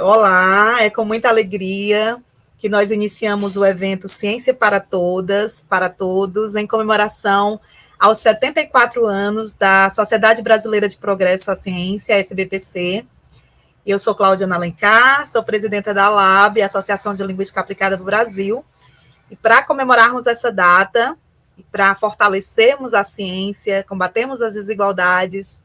Olá, é com muita alegria que nós iniciamos o evento Ciência para Todas, para Todos, em comemoração aos 74 anos da Sociedade Brasileira de Progresso à Ciência, SBPC. Eu sou Cláudia Alencar, sou presidenta da ALAB, Associação de Linguística Aplicada do Brasil, e para comemorarmos essa data, e para fortalecermos a ciência, combatermos as desigualdades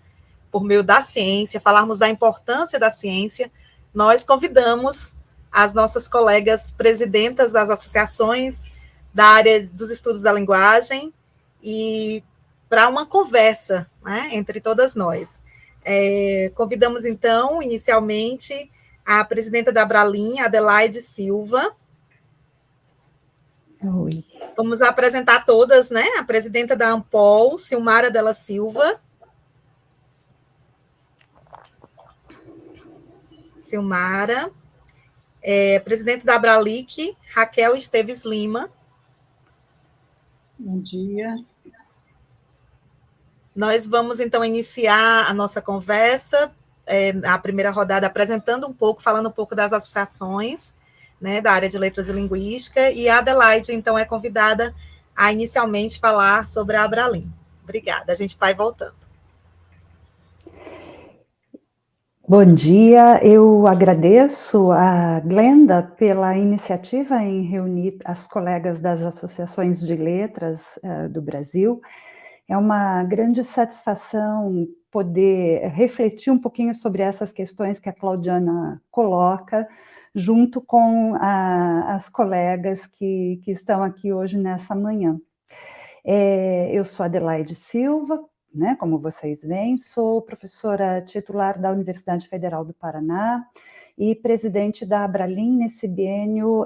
por meio da ciência, falarmos da importância da ciência, nós convidamos as nossas colegas presidentas das associações da área dos estudos da linguagem e para uma conversa, né, entre todas nós. Convidamos, então, inicialmente, a presidenta da Abralim, Adelaide Silva. Oi. Vamos apresentar todas, né? A presidenta da Ampol, Silmara Della Silva. Silmara. Presidente da Abralic, Raquel Esteves Lima. Bom dia. Nós vamos, então, iniciar a nossa conversa, a primeira rodada, apresentando um pouco, falando um pouco das associações, né, da área de letras e linguística, e a Adelaide, então, é convidada a, inicialmente, falar sobre a Abralim. Obrigada, a gente vai voltando. Bom dia, eu agradeço a Glenda pela iniciativa em reunir as colegas das associações de letras do Brasil. É uma grande satisfação poder refletir um pouquinho sobre essas questões que a Claudiana coloca, junto com as colegas que estão aqui hoje nessa manhã. Eu sou Adelaide Silva, né, como vocês veem, sou professora titular da Universidade Federal do Paraná e presidente da Abralim nesse biênio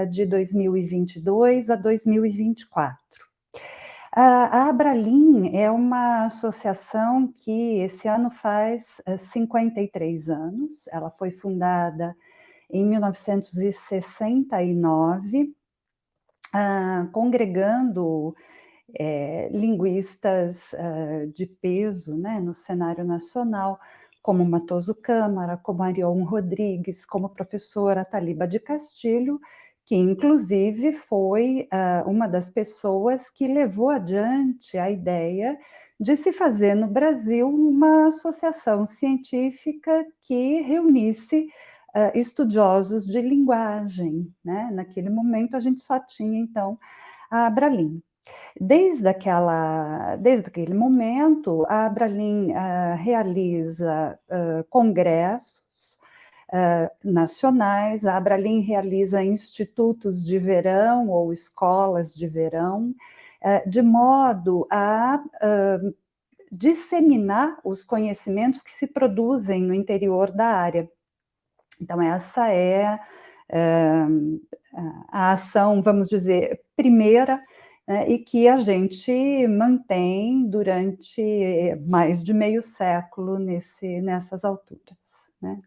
de 2022 a 2024. A Abralim é uma associação que esse ano faz 53 anos, ela foi fundada em 1969, congregando linguistas de peso, né, no cenário nacional, como Matoso Câmara, como Arion Rodrigues, como professora Taliba de Castilho, que inclusive foi uma das pessoas que levou adiante a ideia de se fazer no Brasil uma associação científica que reunisse estudiosos de linguagem, né? Naquele momento a gente só tinha, então, a Abralim. Desde aquele momento, a Abralim realiza congressos nacionais, a Abralim realiza institutos de verão ou escolas de verão, de modo a disseminar os conhecimentos que se produzem no interior da área. Então, essa é a ação, vamos dizer, primeira, e que a gente mantém durante mais de meio século nessas alturas, né?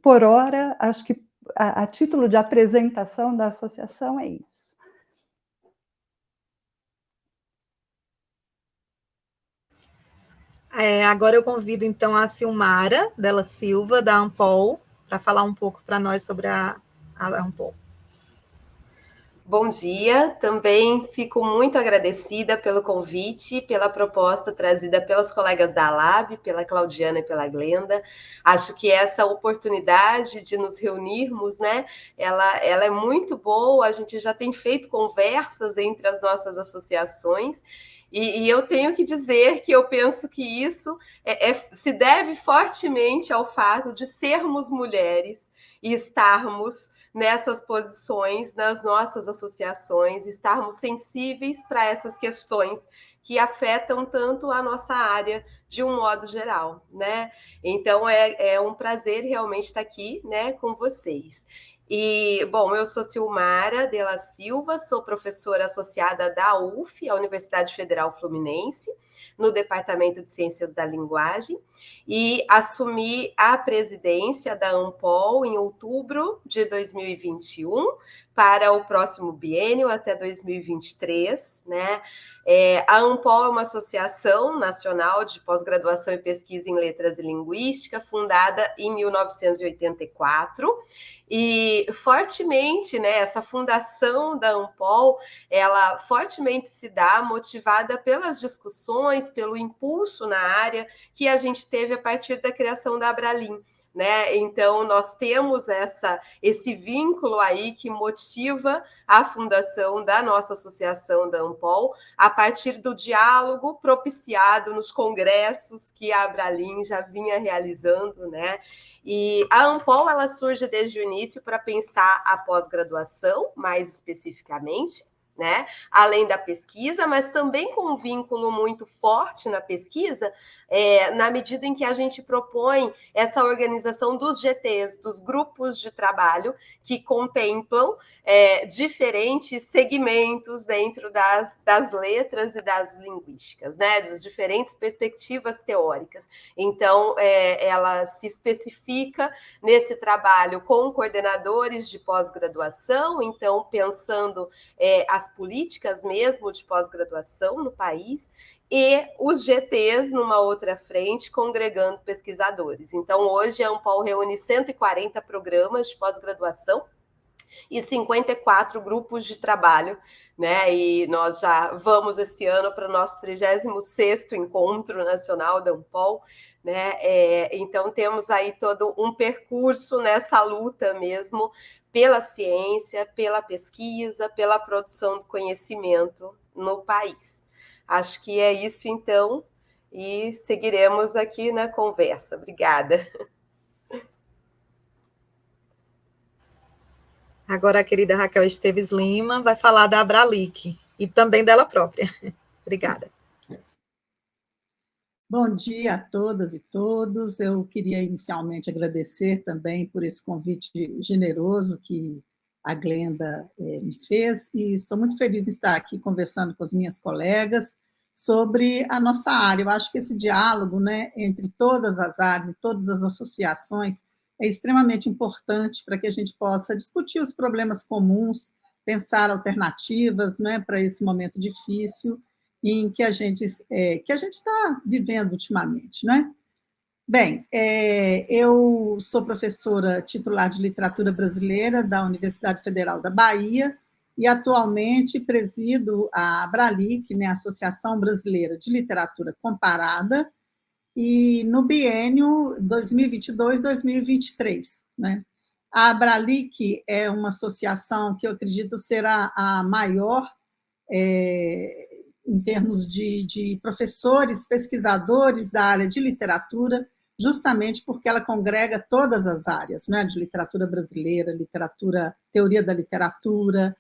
Por hora, acho que a título de apresentação da associação é isso. Agora eu convido, então, a Silmara Della Silva, da Ampol, para falar um pouco para nós sobre a Ampol. Bom dia, também fico muito agradecida pelo convite, pela proposta trazida pelas colegas da ALAB, pela Claudiana e pela Glenda. Acho que essa oportunidade de nos reunirmos, né, ela é muito boa, a gente já tem feito conversas entre as nossas associações, e eu tenho que dizer que eu penso que isso se deve fortemente ao fato de sermos mulheres e estarmos nessas posições, nas nossas associações, estarmos sensíveis para essas questões que afetam tanto a nossa área de um modo geral, né? Então, é um prazer realmente estar aqui, né, com vocês. E, bom, eu sou Silmara Della Silva, sou professora associada da UF, a Universidade Federal Fluminense, no Departamento de Ciências da Linguagem e assumi a presidência da ANPOL em outubro de 2021 para o próximo biênio até 2023, né? A ANPOL é uma associação nacional de pós-graduação e pesquisa em letras e linguística, fundada em 1984, e fortemente, né, essa fundação da ANPOL, ela fortemente se dá motivada pelas discussões, pelo impulso na área que a gente teve a partir da criação da Abralim. Né? Então, nós temos esse vínculo aí que motiva a fundação da nossa associação da ANPOL a partir do diálogo propiciado nos congressos que a Abralim já vinha realizando, né? E a ANPOL, ela surge desde o início para pensar a pós-graduação, mais especificamente, né? Além da pesquisa, mas também com um vínculo muito forte na pesquisa, na medida em que a gente propõe essa organização dos GTs, dos grupos de trabalho, que contemplam diferentes segmentos dentro das letras e das linguísticas, né? Das diferentes perspectivas teóricas. Então, ela se especifica nesse trabalho com coordenadores de pós-graduação, então, pensando as políticas mesmo de pós-graduação no país, e os GTs numa outra frente, congregando pesquisadores. Então, hoje a ANPOL reúne 140 programas de pós-graduação e 54 grupos de trabalho, né? E nós já vamos esse ano para o nosso 36º Encontro Nacional da ANPOL, né? Então, temos aí todo um percurso nessa luta mesmo pela ciência, pela pesquisa, pela produção do conhecimento no país. Acho que é isso, então, e seguiremos aqui na conversa. Obrigada. Agora a querida Raquel Esteves Lima vai falar da Abralic e também dela própria. Obrigada. Bom dia a todas e todos. Eu queria inicialmente agradecer também por esse convite generoso que a Glenda me fez, e estou muito feliz em estar aqui conversando com as minhas colegas sobre a nossa área. Eu acho que esse diálogo, né, entre todas as áreas e todas as associações é extremamente importante para que a gente possa discutir os problemas comuns, pensar alternativas, né, para esse momento difícil em que a gente está vivendo ultimamente, né? Bem, eu sou professora titular de literatura brasileira da Universidade Federal da Bahia e atualmente presido a Abralic, né, a Associação Brasileira de Literatura Comparada, e no biênio 2022-2023, né? A Abralic é uma associação que eu acredito será a maior em termos de professores, pesquisadores da área de literatura, justamente porque ela congrega todas as áreas, né, de literatura brasileira, teoria da literatura,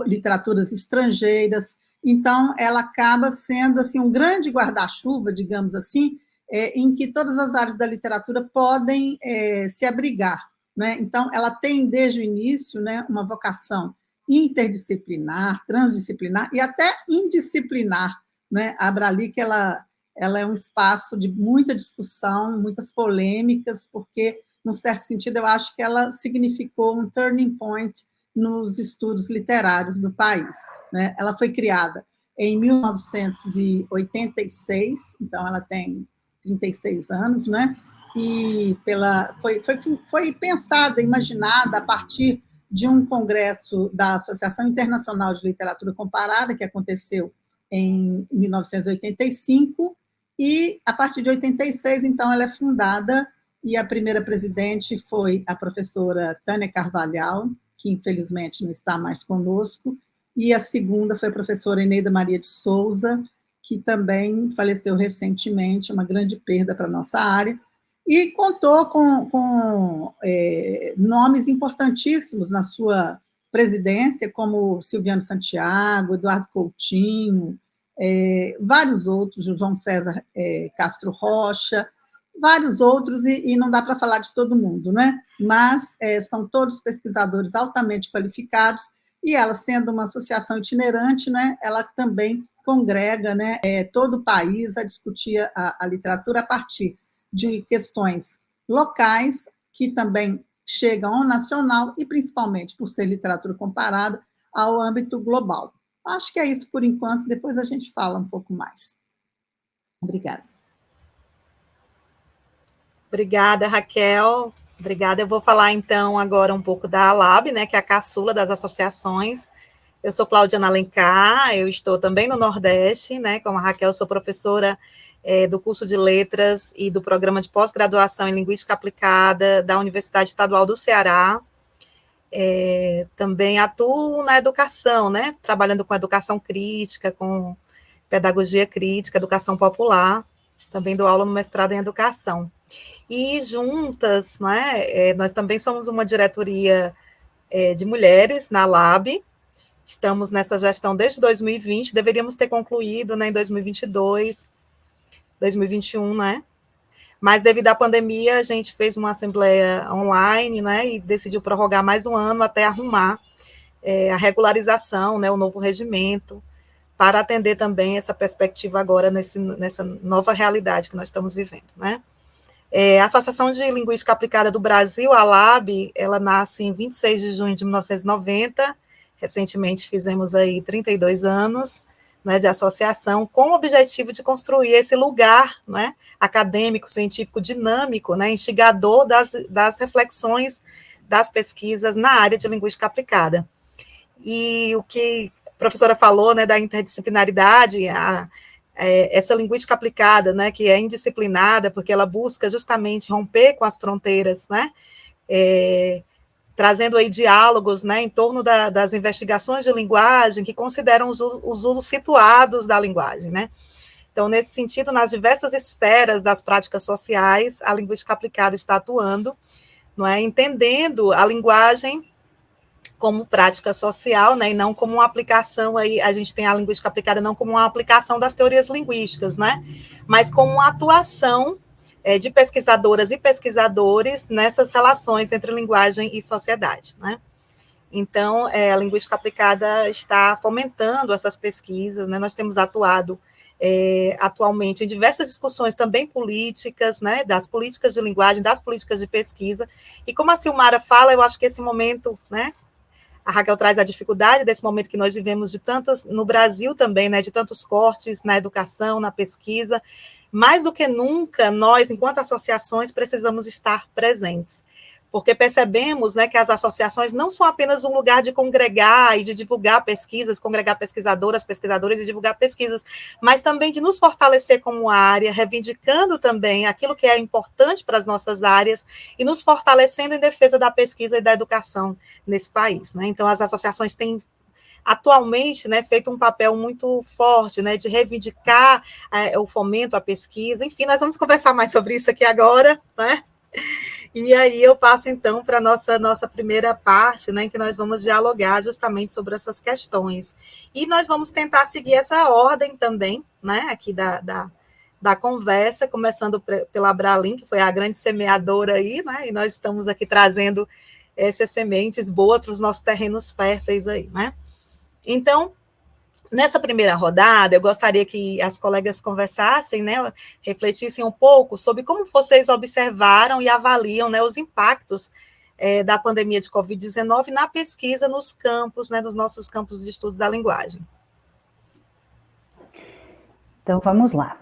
literaturas estrangeiras. Então, ela acaba sendo assim, um grande guarda-chuva, digamos assim, em que todas as áreas da literatura podem se abrigar, né? Então, ela tem, desde o início, né, uma vocação interdisciplinar, transdisciplinar e até indisciplinar, né? A Abralic, ela é um espaço de muita discussão, muitas polêmicas, porque, num certo sentido, eu acho que ela significou um turning point nos estudos literários do país, né? Ela foi criada em 1986, então ela tem 36 anos, né? E foi pensada, imaginada a partir de um congresso da Associação Internacional de Literatura Comparada, que aconteceu em 1985, e a partir de 86, então, ela é fundada, e a primeira presidente foi a professora Tânia Carvalhal, que infelizmente não está mais conosco, e a segunda foi a professora Eneida Maria de Souza, que também faleceu recentemente, uma grande perda para a nossa área, e contou com nomes importantíssimos na sua presidência, como Silviano Santiago, Eduardo Coutinho, vários outros, João César Castro Rocha, vários outros, e não dá para falar de todo mundo, né? Mas são todos pesquisadores altamente qualificados, e ela, sendo uma associação itinerante, né, ela também congrega, né, todo o país a discutir a literatura a partir de questões locais, que também chegam ao nacional e, principalmente, por ser literatura comparada, ao âmbito global. Acho que é isso por enquanto, depois a gente fala um pouco mais. Obrigada. Obrigada, Raquel. Obrigada. Eu vou falar, então, agora um pouco da ALAB, né, que é a caçula das associações. Eu sou Claudiana Alencar, eu estou também no Nordeste, né, como a Raquel, sou professora do curso de Letras e do programa de pós-graduação em Linguística Aplicada da Universidade Estadual do Ceará. Também atuo na educação, né, trabalhando com educação crítica, com pedagogia crítica, educação popular. Também dou aula no mestrado em educação. E juntas, né, nós também somos uma diretoria de mulheres na LAB. Estamos nessa gestão desde 2020, deveríamos ter concluído, né, em 2022, 2021, né? Mas devido à pandemia, a gente fez uma assembleia online, né, e decidiu prorrogar mais um ano até arrumar a regularização, né, o novo regimento, para atender também essa perspectiva agora nessa nova realidade que nós estamos vivendo, né? A Associação de Linguística Aplicada do Brasil, a ALAB, ela nasce em 26 de junho de 1990, recentemente fizemos aí 32 anos, né, de associação, com o objetivo de construir esse lugar, né, acadêmico, científico, dinâmico, né, instigador das reflexões, das pesquisas na área de linguística aplicada. E o que a professora falou, né, da interdisciplinaridade, essa linguística aplicada, né, que é indisciplinada, porque ela busca justamente romper com as fronteiras, né, trazendo aí diálogos, né, em torno das investigações de linguagem que consideram os usos situados da linguagem, né. Então, nesse sentido, nas diversas esferas das práticas sociais, a linguística aplicada está atuando, não é, entendendo a linguagem como prática social, né, e não como uma aplicação, aí a gente tem a linguística aplicada não como uma aplicação das teorias linguísticas, né, mas como uma atuação de pesquisadoras e pesquisadores nessas relações entre linguagem e sociedade, né. Então, a linguística aplicada está fomentando essas pesquisas, né, nós temos atuado atualmente em diversas discussões também políticas, né, das políticas de linguagem, das políticas de pesquisa, e como a Silmara fala, eu acho que esse momento, né, a Raquel traz a dificuldade desse momento que nós vivemos de tantas, no Brasil também, né, de tantos cortes na educação, na pesquisa. Mais do que nunca, nós, enquanto associações, precisamos estar presentes, porque percebemos, né, que as associações não são apenas um lugar de congregar e de divulgar pesquisas, congregar pesquisadoras, pesquisadores e divulgar pesquisas, mas também de nos fortalecer como área, reivindicando também aquilo que é importante para as nossas áreas e nos fortalecendo em defesa da pesquisa e da educação nesse país, né? Então, as associações têm atualmente, né, feito um papel muito forte, né, de reivindicar o fomento à pesquisa. Enfim, nós vamos conversar mais sobre isso aqui agora, né? E aí eu passo, então, para a nossa primeira parte, né, em que nós vamos dialogar justamente sobre essas questões. E nós vamos tentar seguir essa ordem também, né, aqui da conversa, começando pela Abralin, que foi a grande semeadora aí, né, e nós estamos aqui trazendo essas sementes boas para os nossos terrenos férteis aí, né. Então, nessa primeira rodada, eu gostaria que as colegas conversassem, né, refletissem um pouco sobre como vocês observaram e avaliam, né, os impactos da pandemia de Covid-19 na pesquisa nos campos, né, dos nossos campos de estudos da linguagem. Então, vamos lá.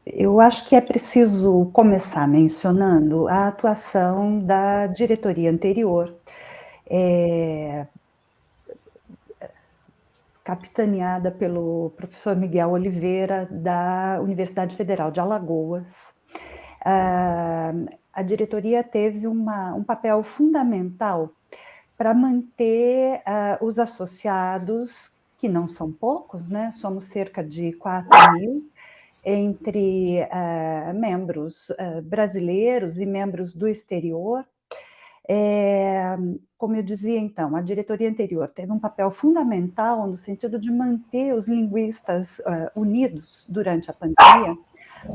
Eu acho que é preciso começar mencionando a atuação da diretoria anterior, capitaneada pelo professor Miguel Oliveira, da Universidade Federal de Alagoas. A diretoria teve um papel fundamental para manter os associados, que não são poucos, né? Somos cerca de 4.000, entre membros brasileiros e membros do exterior. Como eu dizia, então, a diretoria anterior teve um papel fundamental no sentido de manter os linguistas unidos durante a pandemia,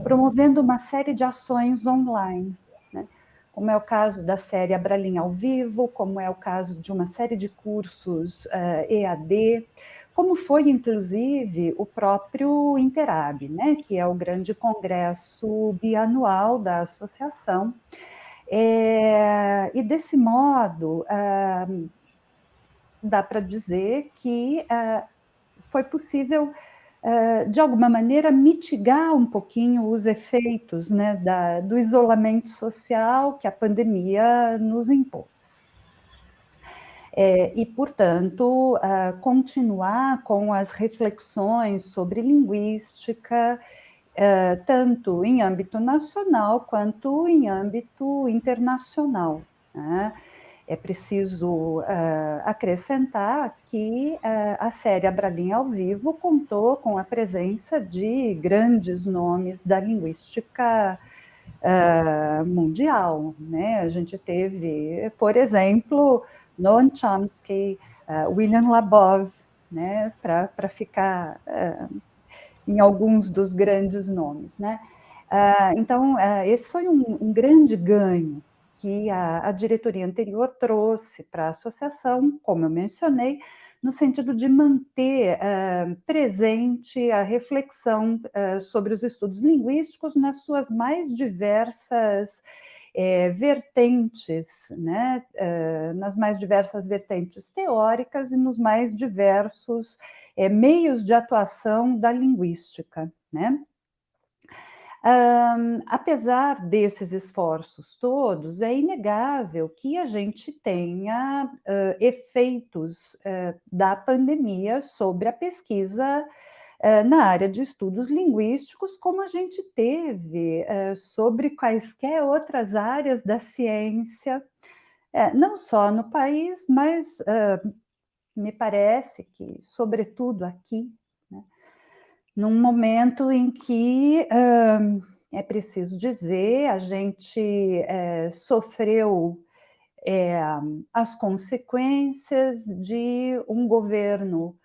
promovendo uma série de ações online, né? Como é o caso da série Abralin ao Vivo, como é o caso de uma série de cursos EAD, como foi, inclusive, o próprio Interab, né, que é o grande congresso bianual da associação. E, desse modo, dá para dizer que foi possível, de alguma maneira, mitigar um pouquinho os efeitos, né, do isolamento social que a pandemia nos impôs. E, portanto, continuar com as reflexões sobre linguística, tanto em âmbito nacional quanto em âmbito internacional, né? É preciso acrescentar que a série Abralim ao Vivo contou com a presença de grandes nomes da linguística mundial, né? A gente teve, por exemplo, Noam Chomsky, William Labov, né? Para ficar em alguns dos grandes nomes, né? Então, esse foi um grande ganho que a diretoria anterior trouxe para a associação, como eu mencionei, no sentido de manter presente a reflexão sobre os estudos linguísticos nas suas mais diversas vertentes, né? Nas mais diversas vertentes teóricas e nos mais diversos meios de atuação da linguística, né? Apesar desses esforços todos, é inegável que a gente tenha efeitos da pandemia sobre a pesquisa na área de estudos linguísticos, como a gente teve sobre quaisquer outras áreas da ciência, não só no país, mas me parece que, sobretudo aqui, né, num momento em que, é preciso dizer, a gente sofreu as consequências de um governo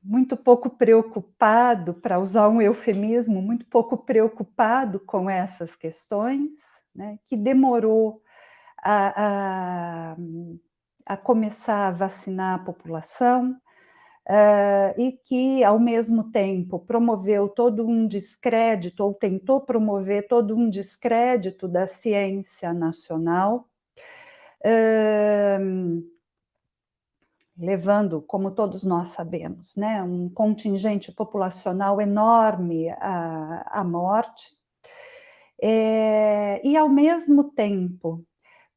muito pouco preocupado, para usar um eufemismo, muito pouco preocupado com essas questões, né, que demorou a começar a vacinar a população, e que, ao mesmo tempo, promoveu todo um descrédito, ou tentou promover todo um descrédito da ciência nacional, levando, como todos nós sabemos, né, um contingente populacional enorme à morte, e, ao mesmo tempo,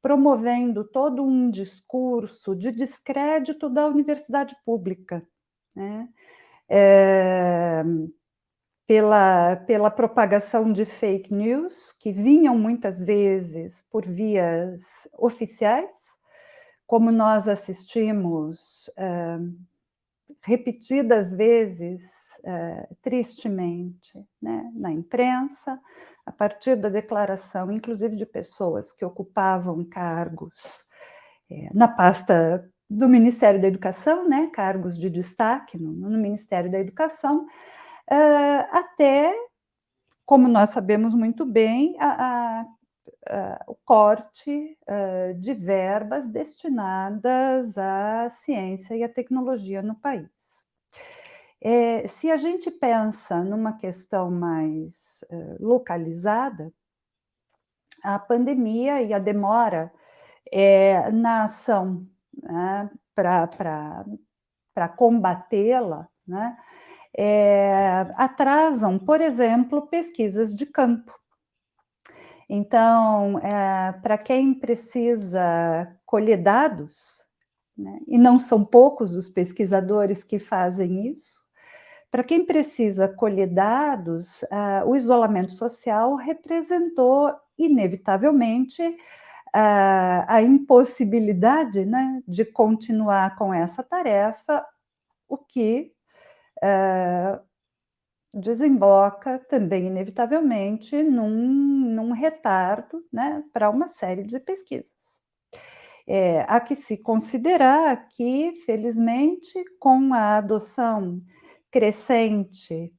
promovendo todo um discurso de descrédito da universidade pública, né? Pela propagação de fake news, que vinham muitas vezes por vias oficiais, como nós assistimos repetidas vezes, tristemente, né, na imprensa, a partir da declaração, inclusive de pessoas que ocupavam cargos na pasta do Ministério da Educação, né, cargos de destaque no Ministério da Educação, até, como nós sabemos muito bem, o corte de verbas destinadas à ciência e à tecnologia no país. Se a gente pensa numa questão mais localizada, a pandemia e a demora na ação, né, para combatê-la, né, atrasam, por exemplo, pesquisas de campo. Então, para quem precisa colher dados, né, e não são poucos os pesquisadores que fazem isso, para quem precisa colher dados, o isolamento social representou, inevitavelmente, a impossibilidade, né, de continuar com essa tarefa, o que desemboca também, inevitavelmente, num retardo, né, para uma série de pesquisas. Há que se considerar que, felizmente, com a adoção crescente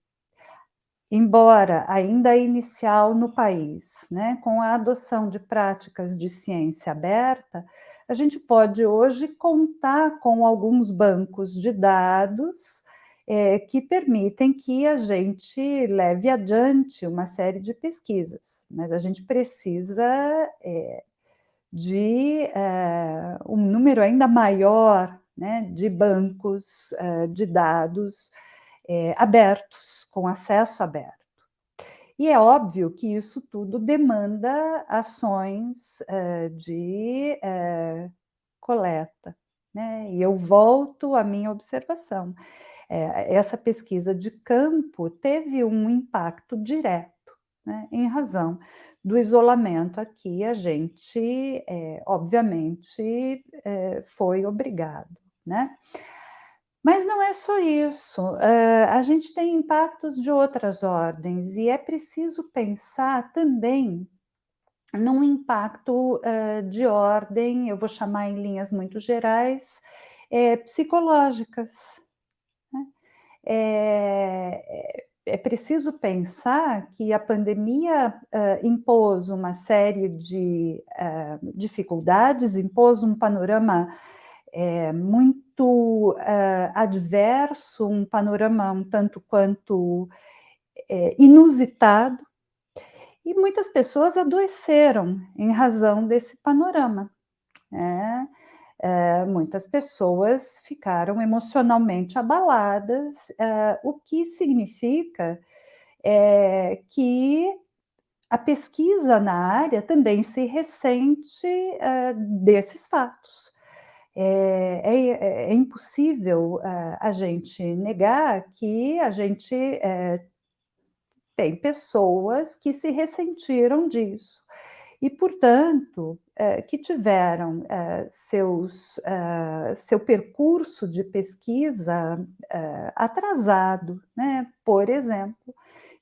embora ainda inicial no país, né, com a adoção de práticas de ciência aberta, a gente pode hoje contar com alguns bancos de dados que permitem que a gente leve adiante uma série de pesquisas, mas a gente precisa de um número ainda maior, né, de bancos de dados abertos, com acesso aberto. E é óbvio que isso tudo demanda ações de coleta, né? E eu volto à minha observação. Essa pesquisa de campo teve um impacto direto, né, em razão do isolamento a que a gente, obviamente, foi obrigado, né? Mas não é só isso, a gente tem impactos de outras ordens e é preciso pensar também num impacto de ordem, eu vou chamar em linhas muito gerais, psicológicas, né? É preciso pensar que a pandemia impôs uma série de dificuldades, impôs um panorama muito adverso, um panorama um tanto quanto inusitado, e muitas pessoas adoeceram em razão desse panorama, né? Muitas pessoas ficaram emocionalmente abaladas, o que significa que a pesquisa na área também se ressente desses fatos. É impossível a gente negar que a gente tem pessoas que se ressentiram disso e, portanto, que tiveram seu percurso de pesquisa atrasado, né? Por exemplo,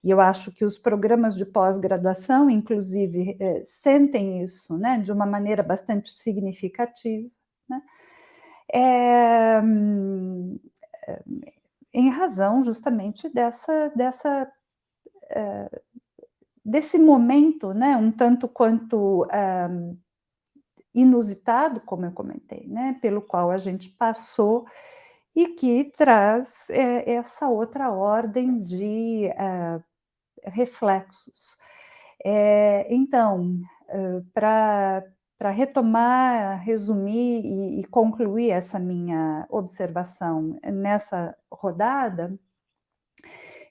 e eu acho que os programas de pós-graduação, inclusive, sentem isso, né, de uma maneira bastante significativa, né? Em razão justamente desse momento, né, um tanto quanto inusitado, como eu comentei, né, pelo qual a gente passou e que traz essa outra ordem de reflexos. Então, para retomar, resumir e concluir essa minha observação nessa rodada,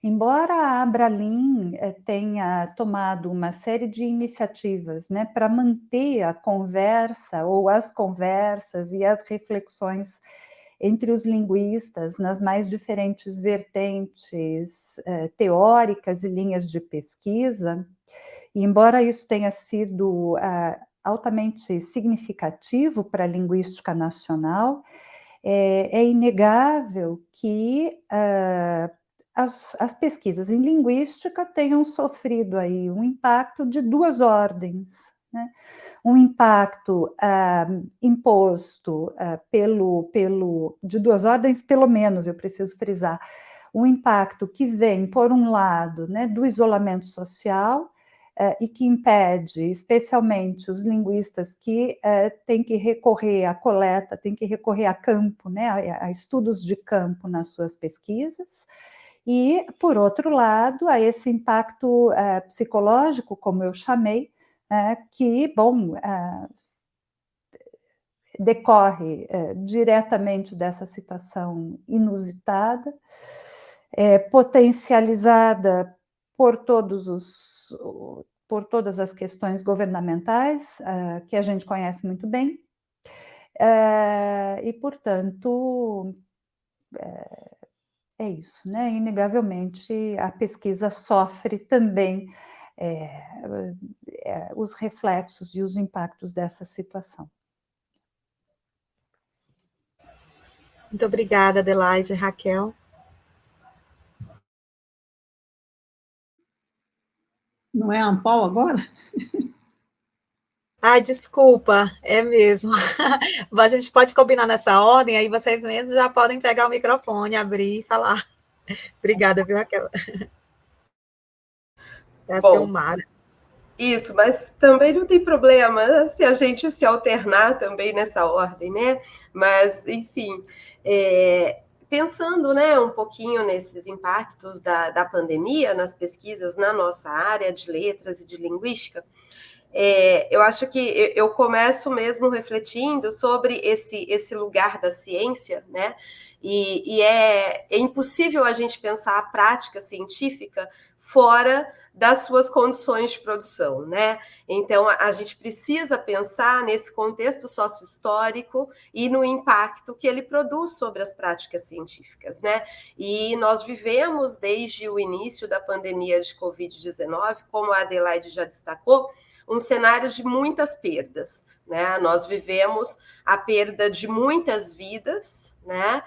embora a Abralin tenha tomado uma série de iniciativas, né, para manter a conversa ou as conversas e as reflexões entre os linguistas nas mais diferentes vertentes teóricas e linhas de pesquisa, e embora isso tenha sido altamente significativo para a linguística nacional, é inegável que as pesquisas em linguística tenham sofrido aí um impacto de duas ordens, né? Um impacto imposto de duas ordens, pelo menos, eu preciso frisar, um impacto que vem, por um lado, né, do isolamento social, e que impede, especialmente os linguistas que têm que recorrer à coleta, têm que recorrer a campo, né, a estudos de campo nas suas pesquisas, e, por outro lado, a esse impacto psicológico, como eu chamei, que, bom, decorre diretamente dessa situação inusitada, potencializada por todas as questões governamentais, que a gente conhece muito bem, e, portanto, é isso, né? Inegavelmente, a pesquisa sofre também os reflexos e os impactos dessa situação. Muito obrigada, Adelaide e Raquel. Não é Ampol agora? Ah, desculpa, é mesmo. A gente pode combinar nessa ordem, aí vocês mesmos já podem pegar o microfone, abrir e falar. Obrigada, viu, Raquel? É a Bom, Silmara. isso, mas também não tem problema se a gente se alternar também nessa ordem, né? Mas, enfim, pensando, né, um pouquinho nesses impactos da pandemia nas pesquisas na nossa área de letras e de linguística, eu acho que eu começo mesmo refletindo sobre esse lugar da ciência, né? E é impossível a gente pensar a prática científica fora das suas condições de produção, né? Então, a gente precisa pensar nesse contexto sócio-histórico e no impacto que ele produz sobre as práticas científicas, né? E nós vivemos, desde o início da pandemia de Covid-19, como a Adelaide já destacou, um cenário de muitas perdas, né? Nós vivemos a perda de muitas vidas, né?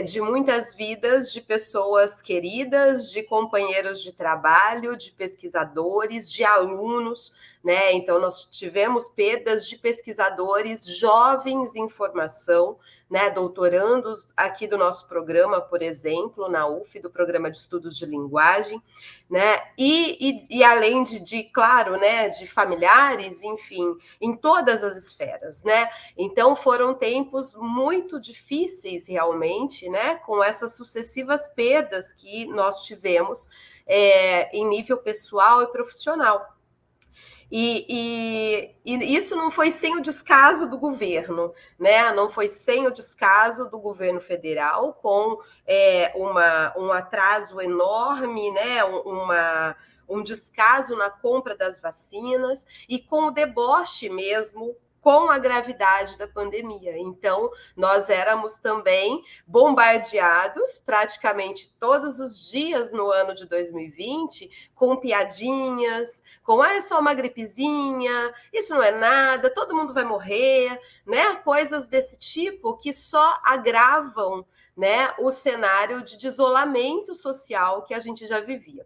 De muitas vidas de pessoas queridas, de companheiros de trabalho, de pesquisadores, de alunos, né? Então, nós tivemos perdas de pesquisadores jovens em formação, né? Doutorandos aqui do nosso programa, por exemplo, na UF, do Programa de Estudos de Linguagem, né? E além claro, né, de familiares, enfim, em todas as esferas, né? Então foram tempos muito difíceis realmente, né, com essas sucessivas perdas que nós tivemos em nível pessoal e profissional. E isso não foi sem o descaso do governo, né? Não foi sem o descaso do governo federal, com um atraso enorme, né? Um descaso na compra das vacinas e com o deboche mesmo com a gravidade da pandemia. Então, nós éramos também bombardeados praticamente todos os dias no ano de 2020 com piadinhas, com é só uma gripezinha, isso não é nada, todo mundo vai morrer, né? Coisas desse tipo que só agravam, né, o cenário de desolamento social que a gente já vivia.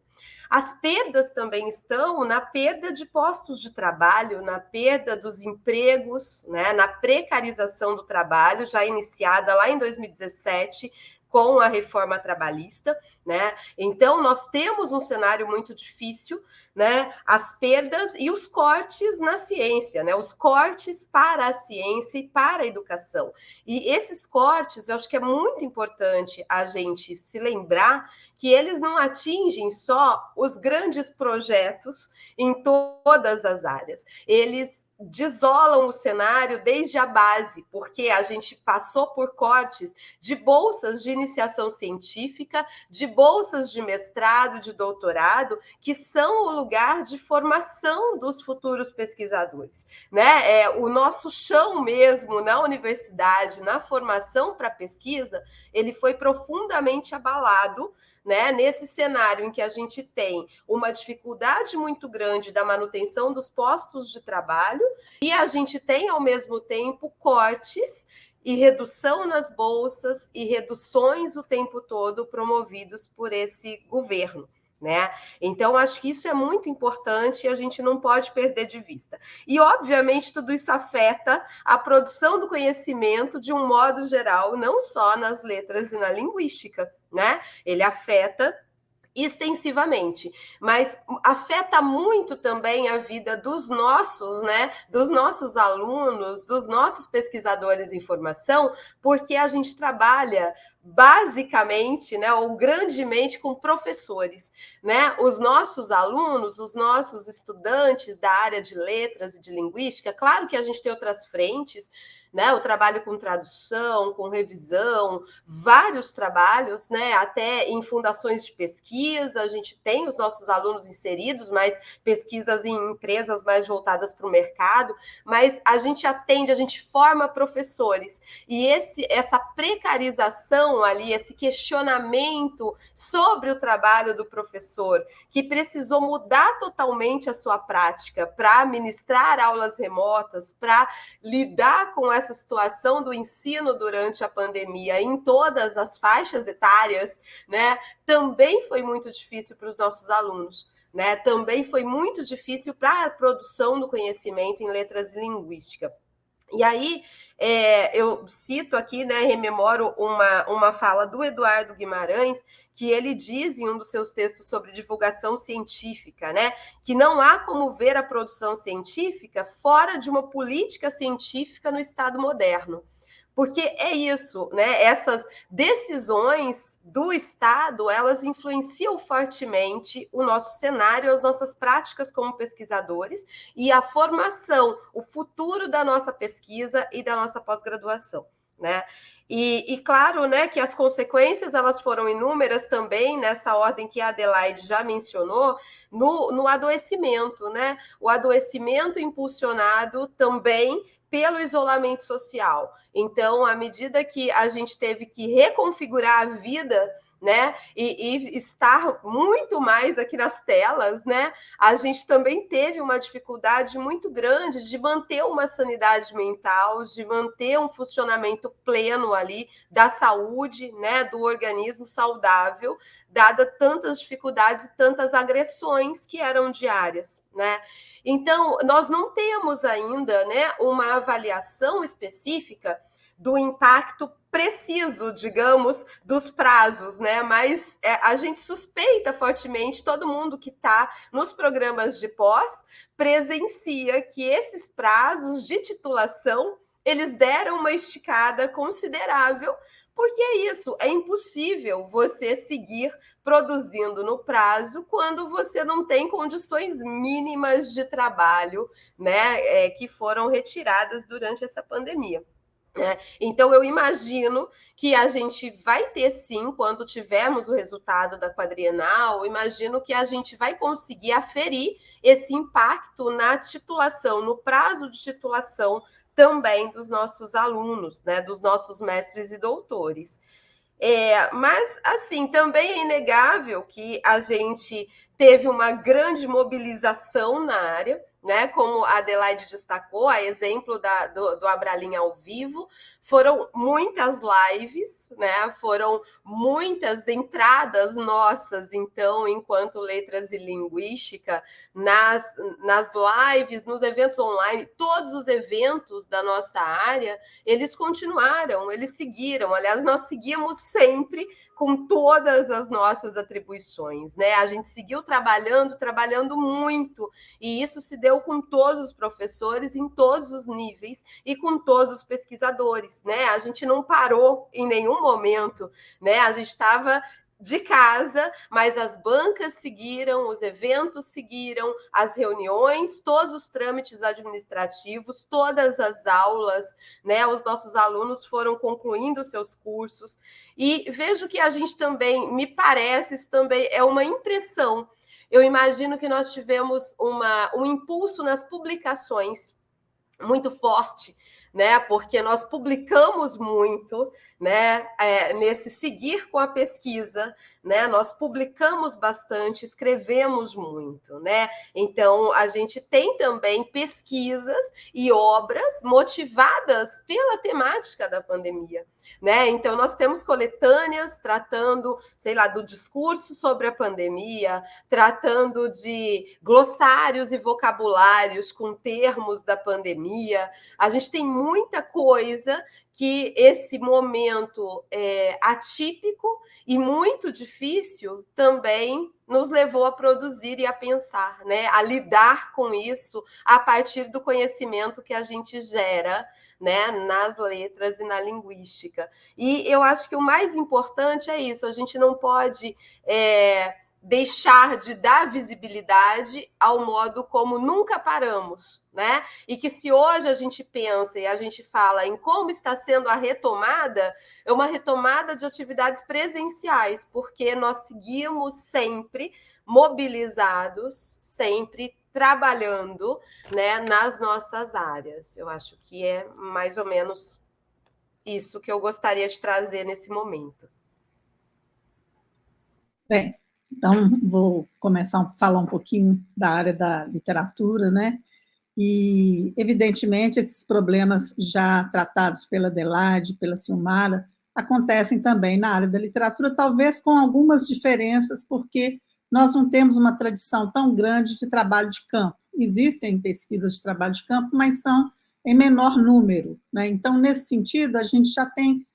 As perdas também estão na perda de postos de trabalho, na perda dos empregos, né, na precarização do trabalho, já iniciada lá em 2017, com a reforma trabalhista, né? Então, nós temos um cenário muito difícil, né? As perdas e os cortes na ciência, né? Os cortes para a ciência e para a educação. E esses cortes, eu acho que é muito importante a gente se lembrar que eles não atingem só os grandes projetos em todas as áreas. Eles desolam o cenário desde a base, porque a gente passou por cortes de bolsas de iniciação científica, de bolsas de mestrado, de doutorado, que são o lugar de formação dos futuros pesquisadores, né? O nosso chão mesmo na universidade, na formação para pesquisa, ele foi profundamente abalado, né, nesse cenário em que a gente tem uma dificuldade muito grande da manutenção dos postos de trabalho e a gente tem, ao mesmo tempo, cortes e redução nas bolsas e reduções o tempo todo promovidos por esse governo, né? Então, acho que isso é muito importante e a gente não pode perder de vista. E, obviamente, tudo isso afeta a produção do conhecimento de um modo geral, não só nas letras e na linguística, né? Ele afeta extensivamente, mas afeta muito também a vida dos nossos, né, dos nossos alunos, dos nossos pesquisadores em formação, porque a gente trabalha basicamente, né, ou grandemente com professores, né? Os nossos alunos, os nossos estudantes da área de letras e de linguística, claro que a gente tem outras frentes, né, o trabalho com tradução, com revisão, vários trabalhos, né, até em fundações de pesquisa, a gente tem os nossos alunos inseridos, mas pesquisas em empresas mais voltadas para o mercado, mas a gente atende, a gente forma professores, e essa precarização ali, esse questionamento sobre o trabalho do professor, que precisou mudar totalmente a sua prática para ministrar aulas remotas, para lidar com essa situação do ensino durante a pandemia em todas as faixas etárias, né, também foi muito difícil para os nossos alunos, né? Também foi muito difícil para a produção do conhecimento em letras e linguística. E aí, eu cito aqui, né, rememoro uma fala do Eduardo Guimarães, que ele diz em um dos seus textos sobre divulgação científica, né, que não há como ver a produção científica fora de uma política científica no Estado moderno. Porque é isso, né? Essas decisões do Estado, elas influenciam fortemente o nosso cenário, as nossas práticas como pesquisadores e a formação, o futuro da nossa pesquisa e da nossa pós-graduação, né? E claro, né, que as consequências elas foram inúmeras também, nessa ordem que a Adelaide já mencionou, no adoecimento, né? O adoecimento impulsionado também pelo isolamento social. Então, à medida que a gente teve que reconfigurar a vida, né, e estar muito mais aqui nas telas, né, a gente também teve uma dificuldade muito grande de manter uma sanidade mental, de manter um funcionamento pleno ali da saúde, né, do organismo saudável, dada tantas dificuldades e tantas agressões que eram diárias, né? Então, nós não temos ainda, né, uma avaliação específica do impacto preciso, digamos, dos prazos, né? Mas a gente suspeita fortemente, todo mundo que está nos programas de pós presencia que esses prazos de titulação, eles deram uma esticada considerável, porque é isso, é impossível você seguir produzindo no prazo quando você não tem condições mínimas de trabalho, né, que foram retiradas durante essa pandemia. Então, eu imagino que a gente vai ter, sim, quando tivermos o resultado da quadrienal, imagino que a gente vai conseguir aferir esse impacto na titulação, no prazo de titulação também dos nossos alunos, né, dos nossos mestres e doutores. Mas, assim, também é inegável que a gente teve uma grande mobilização na área, né? Como a Adelaide destacou, a exemplo do Abralim ao vivo, foram muitas lives, né? Foram muitas entradas nossas, então, enquanto letras e linguística, nas lives, nos eventos online, todos os eventos da nossa área, eles continuaram, eles seguiram. Aliás, nós seguimos sempre com todas as nossas atribuições, né? A gente seguiu trabalhando muito, e isso se deu com todos os professores em todos os níveis e com todos os pesquisadores, né? A gente não parou em nenhum momento, né? A gente estava de casa, mas as bancas seguiram, os eventos seguiram, as reuniões, todos os trâmites administrativos, todas as aulas, né? Os nossos alunos foram concluindo seus cursos, e vejo que a gente também, me parece, isso também é uma impressão. Eu imagino que nós tivemos um impulso nas publicações muito forte, né? Porque nós publicamos muito, né? Nesse seguir com a pesquisa, né? Nós publicamos bastante, escrevemos muito, né? Então a gente tem também pesquisas e obras motivadas pela temática da pandemia, né? Então nós temos coletâneas tratando, sei lá, do discurso sobre a pandemia, tratando de glossários e vocabulários com termos da pandemia. A gente tem muita coisa que esse momento atípico e muito difícil também nos levou a produzir e a pensar, né? A lidar com isso a partir do conhecimento que a gente gera, né, nas letras e na linguística. E eu acho que o mais importante é isso, a gente não pode deixar de dar visibilidade ao modo como nunca paramos, né? E que se hoje a gente pensa e a gente fala em como está sendo a retomada, é uma retomada de atividades presenciais, porque nós seguimos sempre mobilizados, sempre trabalhando, né, nas nossas áreas. Eu acho que é mais ou menos isso que eu gostaria de trazer nesse momento. Bem, então vou começar a falar um pouquinho da área da literatura, né? E, evidentemente, esses problemas já tratados pela Adelaide, pela Silmara, acontecem também na área da literatura, talvez com algumas diferenças, porque nós não temos uma tradição tão grande de trabalho de campo. Existem pesquisas de trabalho de campo, mas são em menor número, né? Então, nesse sentido, a gente já tem,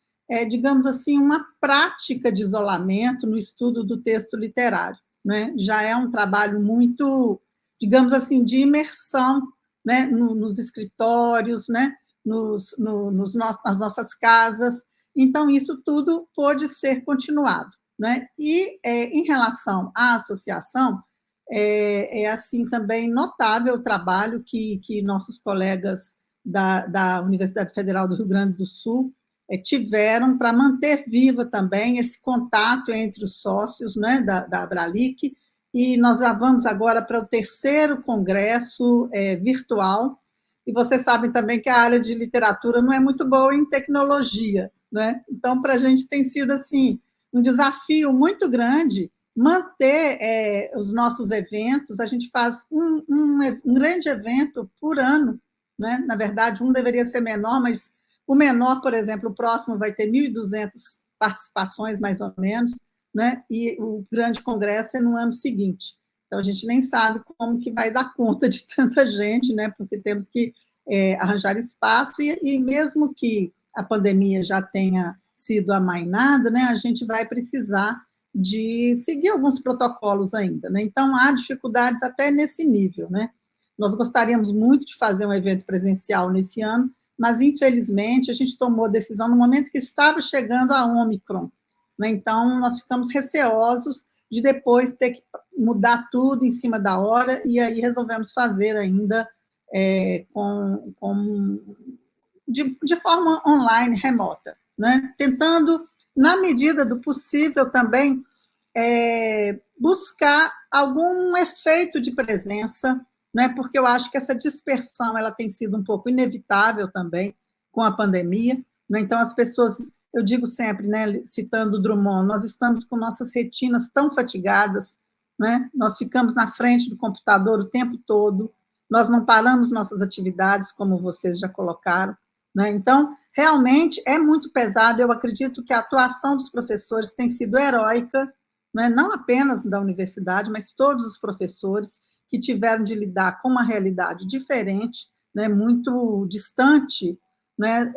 digamos assim, uma prática de isolamento no estudo do texto literário, né? Já é um trabalho muito, digamos assim, de imersão, né? Nos escritórios, né? Nas nossas casas. Então, isso tudo pode ser continuado, né? E, em relação à associação, assim também notável o trabalho que nossos colegas da Universidade Federal do Rio Grande do Sul tiveram para manter viva também esse contato entre os sócios, né, da Abralic, e nós já vamos agora para o 3º congresso virtual, e vocês sabem também que a área de literatura não é muito boa em tecnologia, né? Então, para a gente tem sido assim um desafio muito grande manter os nossos eventos. A gente faz um grande evento por ano, né? Na verdade, um deveria ser menor, mas o menor, por exemplo, o próximo vai ter 1.200 participações, mais ou menos, né? E o grande congresso é no ano seguinte. Então, a gente nem sabe como que vai dar conta de tanta gente, né? Porque temos que arranjar espaço, e mesmo que a pandemia já tenha sido amainada, né? A gente vai precisar de seguir alguns protocolos ainda, né? Então, há dificuldades até nesse nível, né? Nós gostaríamos muito de fazer um evento presencial nesse ano, mas, infelizmente, a gente tomou a decisão no momento que estava chegando a Ômicron, né? Então, nós ficamos receosos de depois ter que mudar tudo em cima da hora, e aí resolvemos fazer ainda de forma online, remota, né? Tentando, na medida do possível, também buscar algum efeito de presença, né? Porque eu acho que essa dispersão ela tem sido um pouco inevitável também com a pandemia, né? Então, as pessoas, eu digo sempre, né, citando Drummond, nós estamos com nossas retinas tão fatigadas, né? Nós ficamos na frente do computador o tempo todo, nós não paramos nossas atividades, como vocês já colocaram, né? Então, realmente é muito pesado. Eu acredito que a atuação dos professores tem sido heróica, né? Não apenas da universidade, mas todos os professores que tiveram de lidar com uma realidade diferente, né? Muito distante, né?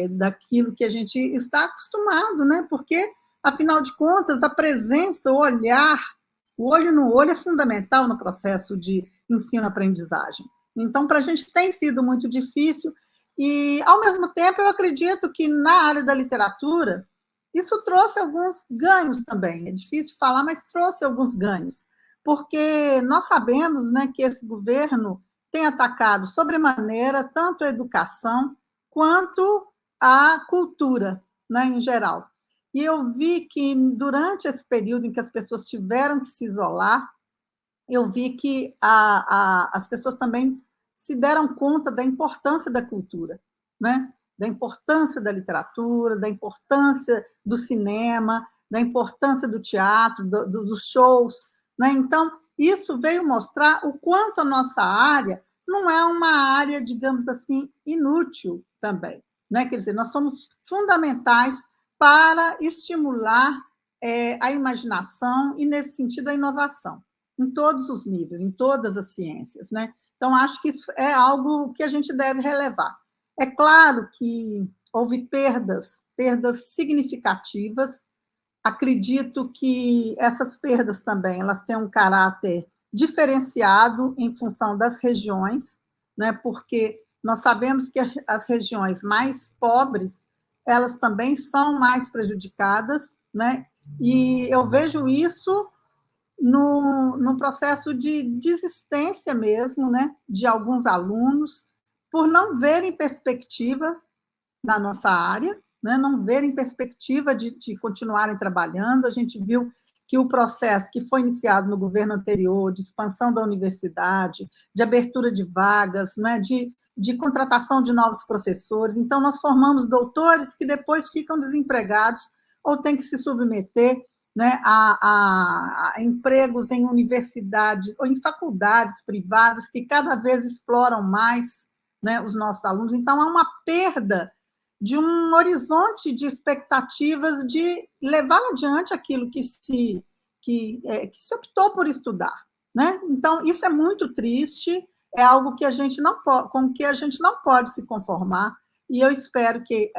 Daquilo que a gente está acostumado, né? Porque, afinal de contas, a presença, o olhar, o olho no olho é fundamental no processo de ensino-aprendizagem. Então, para a gente tem sido muito difícil. E, ao mesmo tempo, eu acredito que na área da literatura isso trouxe alguns ganhos também. É difícil falar, mas trouxe alguns ganhos, porque nós sabemos, né, que esse governo tem atacado sobremaneira tanto a educação quanto a cultura, né, em geral. E eu vi que, durante esse período em que as pessoas tiveram que se isolar, eu vi que as pessoas também se deram conta da importância da cultura, né? Da importância da literatura, da importância do cinema, da importância do teatro, dos shows, né? Então, isso veio mostrar o quanto a nossa área não é uma área, digamos assim, inútil também, né? Quer dizer, nós somos fundamentais para estimular a imaginação e, nesse sentido, a inovação, em todos os níveis, em todas as ciências, né? Então, acho que isso é algo que a gente deve relevar. É claro que houve perdas significativas. Acredito que essas perdas também elas têm um caráter diferenciado em função das regiões, né? Porque nós sabemos que as regiões mais pobres elas também são mais prejudicadas, né? E eu vejo isso no processo de desistência mesmo, né, de alguns alunos, por não verem perspectiva na nossa área, né, não verem perspectiva de continuarem trabalhando. A gente viu que o processo que foi iniciado no governo anterior, de expansão da universidade, de abertura de vagas, né, de contratação de novos professores, então nós formamos doutores que depois ficam desempregados ou têm que se submeter, né, a empregos em universidades ou em faculdades privadas que cada vez exploram mais, né, os nossos alunos. Então, há uma perda de um horizonte de expectativas de levar adiante aquilo que se optou por estudar, né? Então, isso é muito triste. é algo que a gente não pode, com que a gente não pode se conformar, e eu espero que,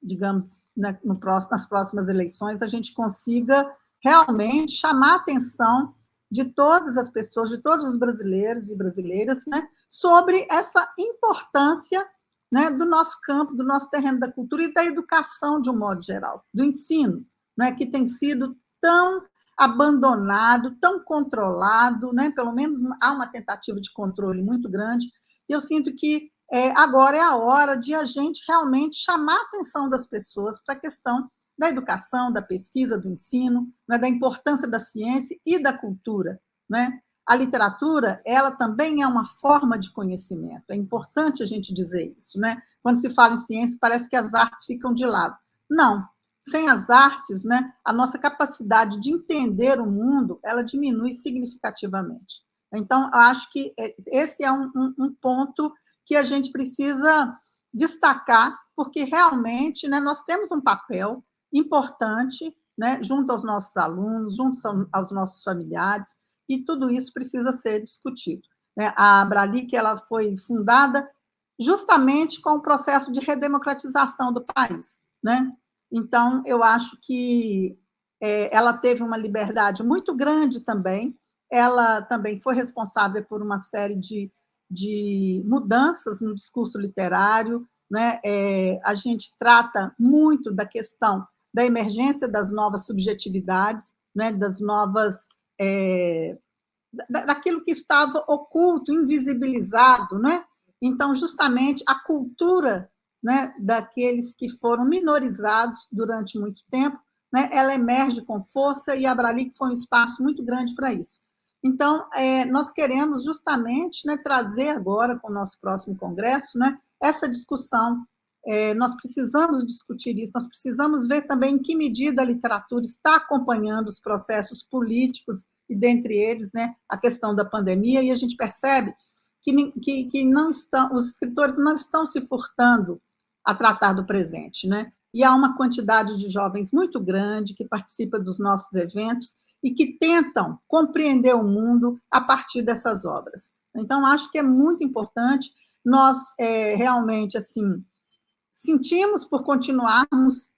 digamos, nas próximas eleições, a gente consiga realmente chamar a atenção de todas as pessoas, de todos os brasileiros e brasileiras, né, sobre essa importância, né, do nosso campo, do nosso terreno da cultura e da educação de um modo geral, do ensino, né, que tem sido tão abandonado, tão controlado, né, pelo menos há uma tentativa de controle muito grande, e eu sinto que agora é a hora de a gente realmente chamar a atenção das pessoas para a questão da educação, da pesquisa, do ensino, né, da importância da ciência e da cultura, né? A literatura, ela também é uma forma de conhecimento, é importante a gente dizer isso, né? Quando se fala em ciência, parece que as artes ficam de lado. Não, sem as artes, né, a nossa capacidade de entender o mundo, ela diminui significativamente. Então, eu acho que esse é um ponto que a gente precisa destacar, porque realmente, né, nós temos um papel importante, né, junto aos nossos alunos, junto aos nossos familiares, e tudo isso precisa ser discutido, né? A Abralic, ela foi fundada justamente com o processo de redemocratização do país, né? Então, eu acho que ela teve uma liberdade muito grande também, ela também foi responsável por uma série de mudanças no discurso literário, né? A gente trata muito da questão da emergência das novas subjetividades, né? Das novas... daquilo que estava oculto, invisibilizado, né? Então, justamente, a cultura, né, daqueles que foram minorizados durante muito tempo, né, ela emerge com força, e a Abralic foi um espaço muito grande para isso. Então, nós queremos justamente, né, trazer agora, com o nosso próximo congresso, né, essa discussão. Nós precisamos discutir isso, nós precisamos ver também em que medida a literatura está acompanhando os processos políticos, e dentre eles, né, a questão da pandemia, e a gente percebe que não estão, os escritores não estão se furtando a tratar do presente, né? E há uma quantidade de jovens muito grande que participa dos nossos eventos e que tentam compreender o mundo a partir dessas obras. Então, acho que é muito importante. Nós realmente, assim, sentimos por continuarmos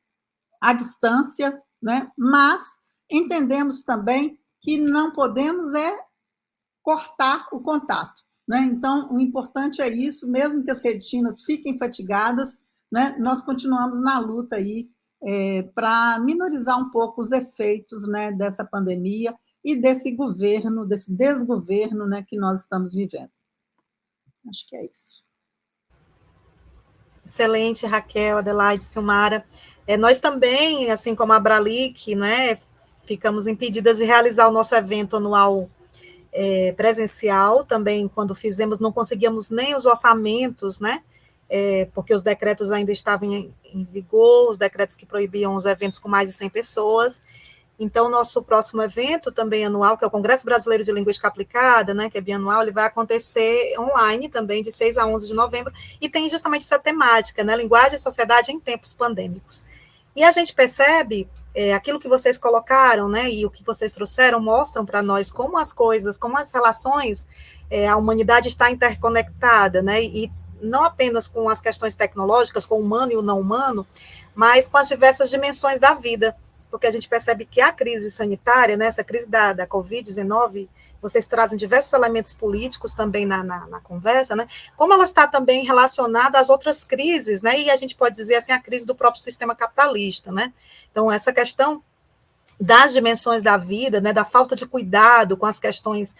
à distância, né? Mas entendemos também que não podemos cortar o contato, né? Então, o importante é isso, mesmo que as retinas fiquem fatigadas, né? Nós continuamos na luta aí para minorizar um pouco os efeitos, né, dessa pandemia e desse governo, desse desgoverno, né, que nós estamos vivendo. Acho que é isso. Excelente, Raquel, Adelaide, Silmara. Nós também, assim como a Abralic, né, ficamos impedidas de realizar o nosso evento anual presencial. Também, quando fizemos, não conseguíamos nem os orçamentos, né, porque os decretos ainda estavam em vigor, os decretos que proibiam os eventos com mais de 100 pessoas. Então, nosso próximo evento, também anual, que é o Congresso Brasileiro de Linguística Aplicada, né, que é bianual, ele vai acontecer online também, de 6 a 11 de novembro, e tem justamente essa temática, né, linguagem e sociedade em tempos pandêmicos. E a gente percebe, aquilo que vocês colocaram, né, e o que vocês trouxeram, mostram para nós como as coisas, como as relações, a humanidade está interconectada, né, e não apenas com as questões tecnológicas, com o humano e o não humano, mas com as diversas dimensões da vida, porque a gente percebe que a crise sanitária, né, essa crise da Covid-19, vocês trazem diversos elementos políticos também na conversa, né, como ela está também relacionada às outras crises, né, e a gente pode dizer assim, a crise do próprio sistema capitalista, né, então essa questão das dimensões da vida, né, da falta de cuidado com as questões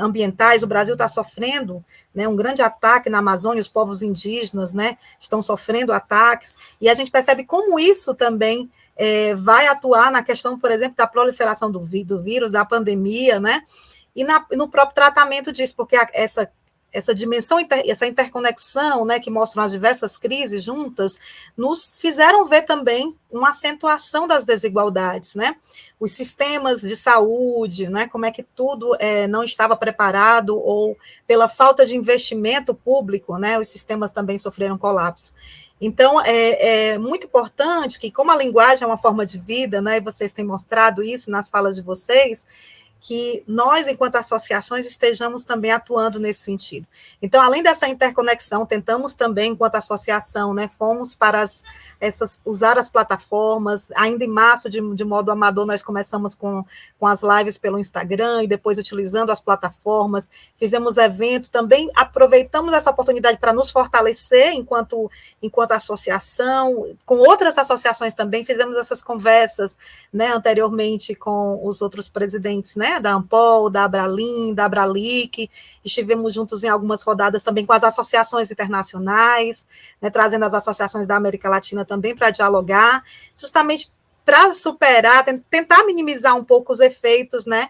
ambientais, o Brasil está sofrendo, né, um grande ataque na Amazônia, os povos indígenas, né, estão sofrendo ataques, e a gente percebe como isso também vai atuar na questão, por exemplo, da proliferação do vírus, da pandemia, né, e no próprio tratamento disso, porque essa dimensão, essa interconexão, né, que mostram as diversas crises juntas, nos fizeram ver também uma acentuação das desigualdades, né, os sistemas de saúde, né, como é que tudo não estava preparado, ou pela falta de investimento público, né, os sistemas também sofreram colapso. Então, é muito importante que, como a linguagem é uma forma de vida, né, e vocês têm mostrado isso nas falas de vocês, que nós, enquanto associações, estejamos também atuando nesse sentido. Então, além dessa interconexão, tentamos também, enquanto associação, né, fomos para usar as plataformas. Ainda em março, de modo amador, nós começamos com as lives pelo Instagram, e depois utilizando as plataformas, fizemos evento, também aproveitamos essa oportunidade para nos fortalecer enquanto associação, com outras associações também, fizemos essas conversas, né, anteriormente com os outros presidentes, né, da Ampol, da Abralim, da Abralic, estivemos juntos em algumas rodadas também com as associações internacionais, né, trazendo as associações da América Latina também para dialogar, justamente para superar, tentar minimizar um pouco os efeitos, né,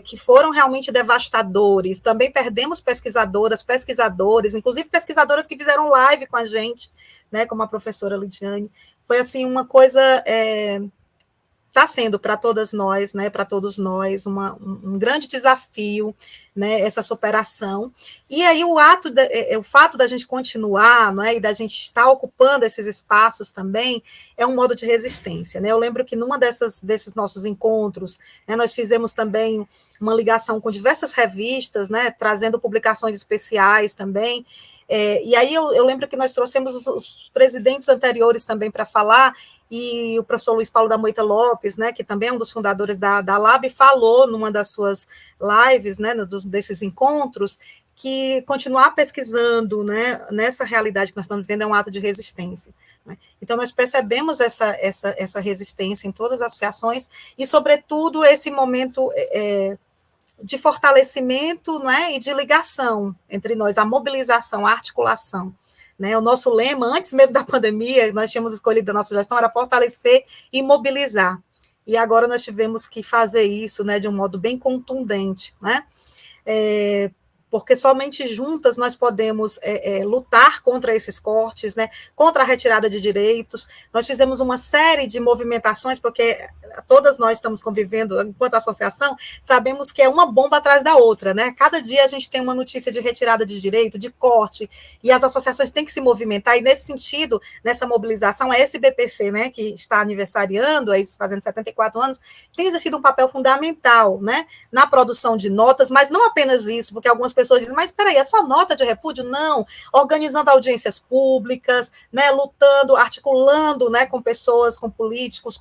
que foram realmente devastadores. Também perdemos pesquisadores, inclusive pesquisadoras que fizeram live com a gente, né, como a professora Lidiane. Foi assim uma coisa... está sendo para todas nós, né, para todos nós, um grande desafio, né, essa superação. E aí o fato da gente continuar, né, e da gente estar ocupando esses espaços também, é um modo de resistência, né? Eu lembro que numa desses nossos encontros, né, nós fizemos também uma ligação com diversas revistas, né, trazendo publicações especiais também, e aí eu lembro que nós trouxemos os presidentes anteriores também para falar, e o professor Luiz Paulo da Moita Lopes, né, que também é um dos fundadores da LAB, falou numa das suas lives, né, desses encontros, que continuar pesquisando, né, nessa realidade que nós estamos vivendo é um ato de resistência, né? Então, nós percebemos essa resistência em todas as associações, e, sobretudo, esse momento de fortalecimento, né, e de ligação entre nós, a mobilização, a articulação. Né, o nosso lema, antes mesmo da pandemia, nós tínhamos escolhido a nossa gestão, era fortalecer e mobilizar. E agora nós tivemos que fazer isso, né, de um modo bem contundente, né? Porque somente juntas nós podemos lutar contra esses cortes, né, contra a retirada de direitos. Nós fizemos uma série de movimentações, porque todas nós estamos convivendo, enquanto associação, sabemos que é uma bomba atrás da outra, né? Cada dia a gente tem uma notícia de retirada de direito, de corte, e as associações têm que se movimentar, e nesse sentido, nessa mobilização, a SBPC, né, que está aniversariando, aí, fazendo 74 anos, tem exercido um papel fundamental, né, na produção de notas, mas não apenas isso, porque algumas pessoas dizem, mas espera aí, é só nota de repúdio? Não, organizando audiências públicas, né, lutando, articulando, né, com pessoas, com políticos,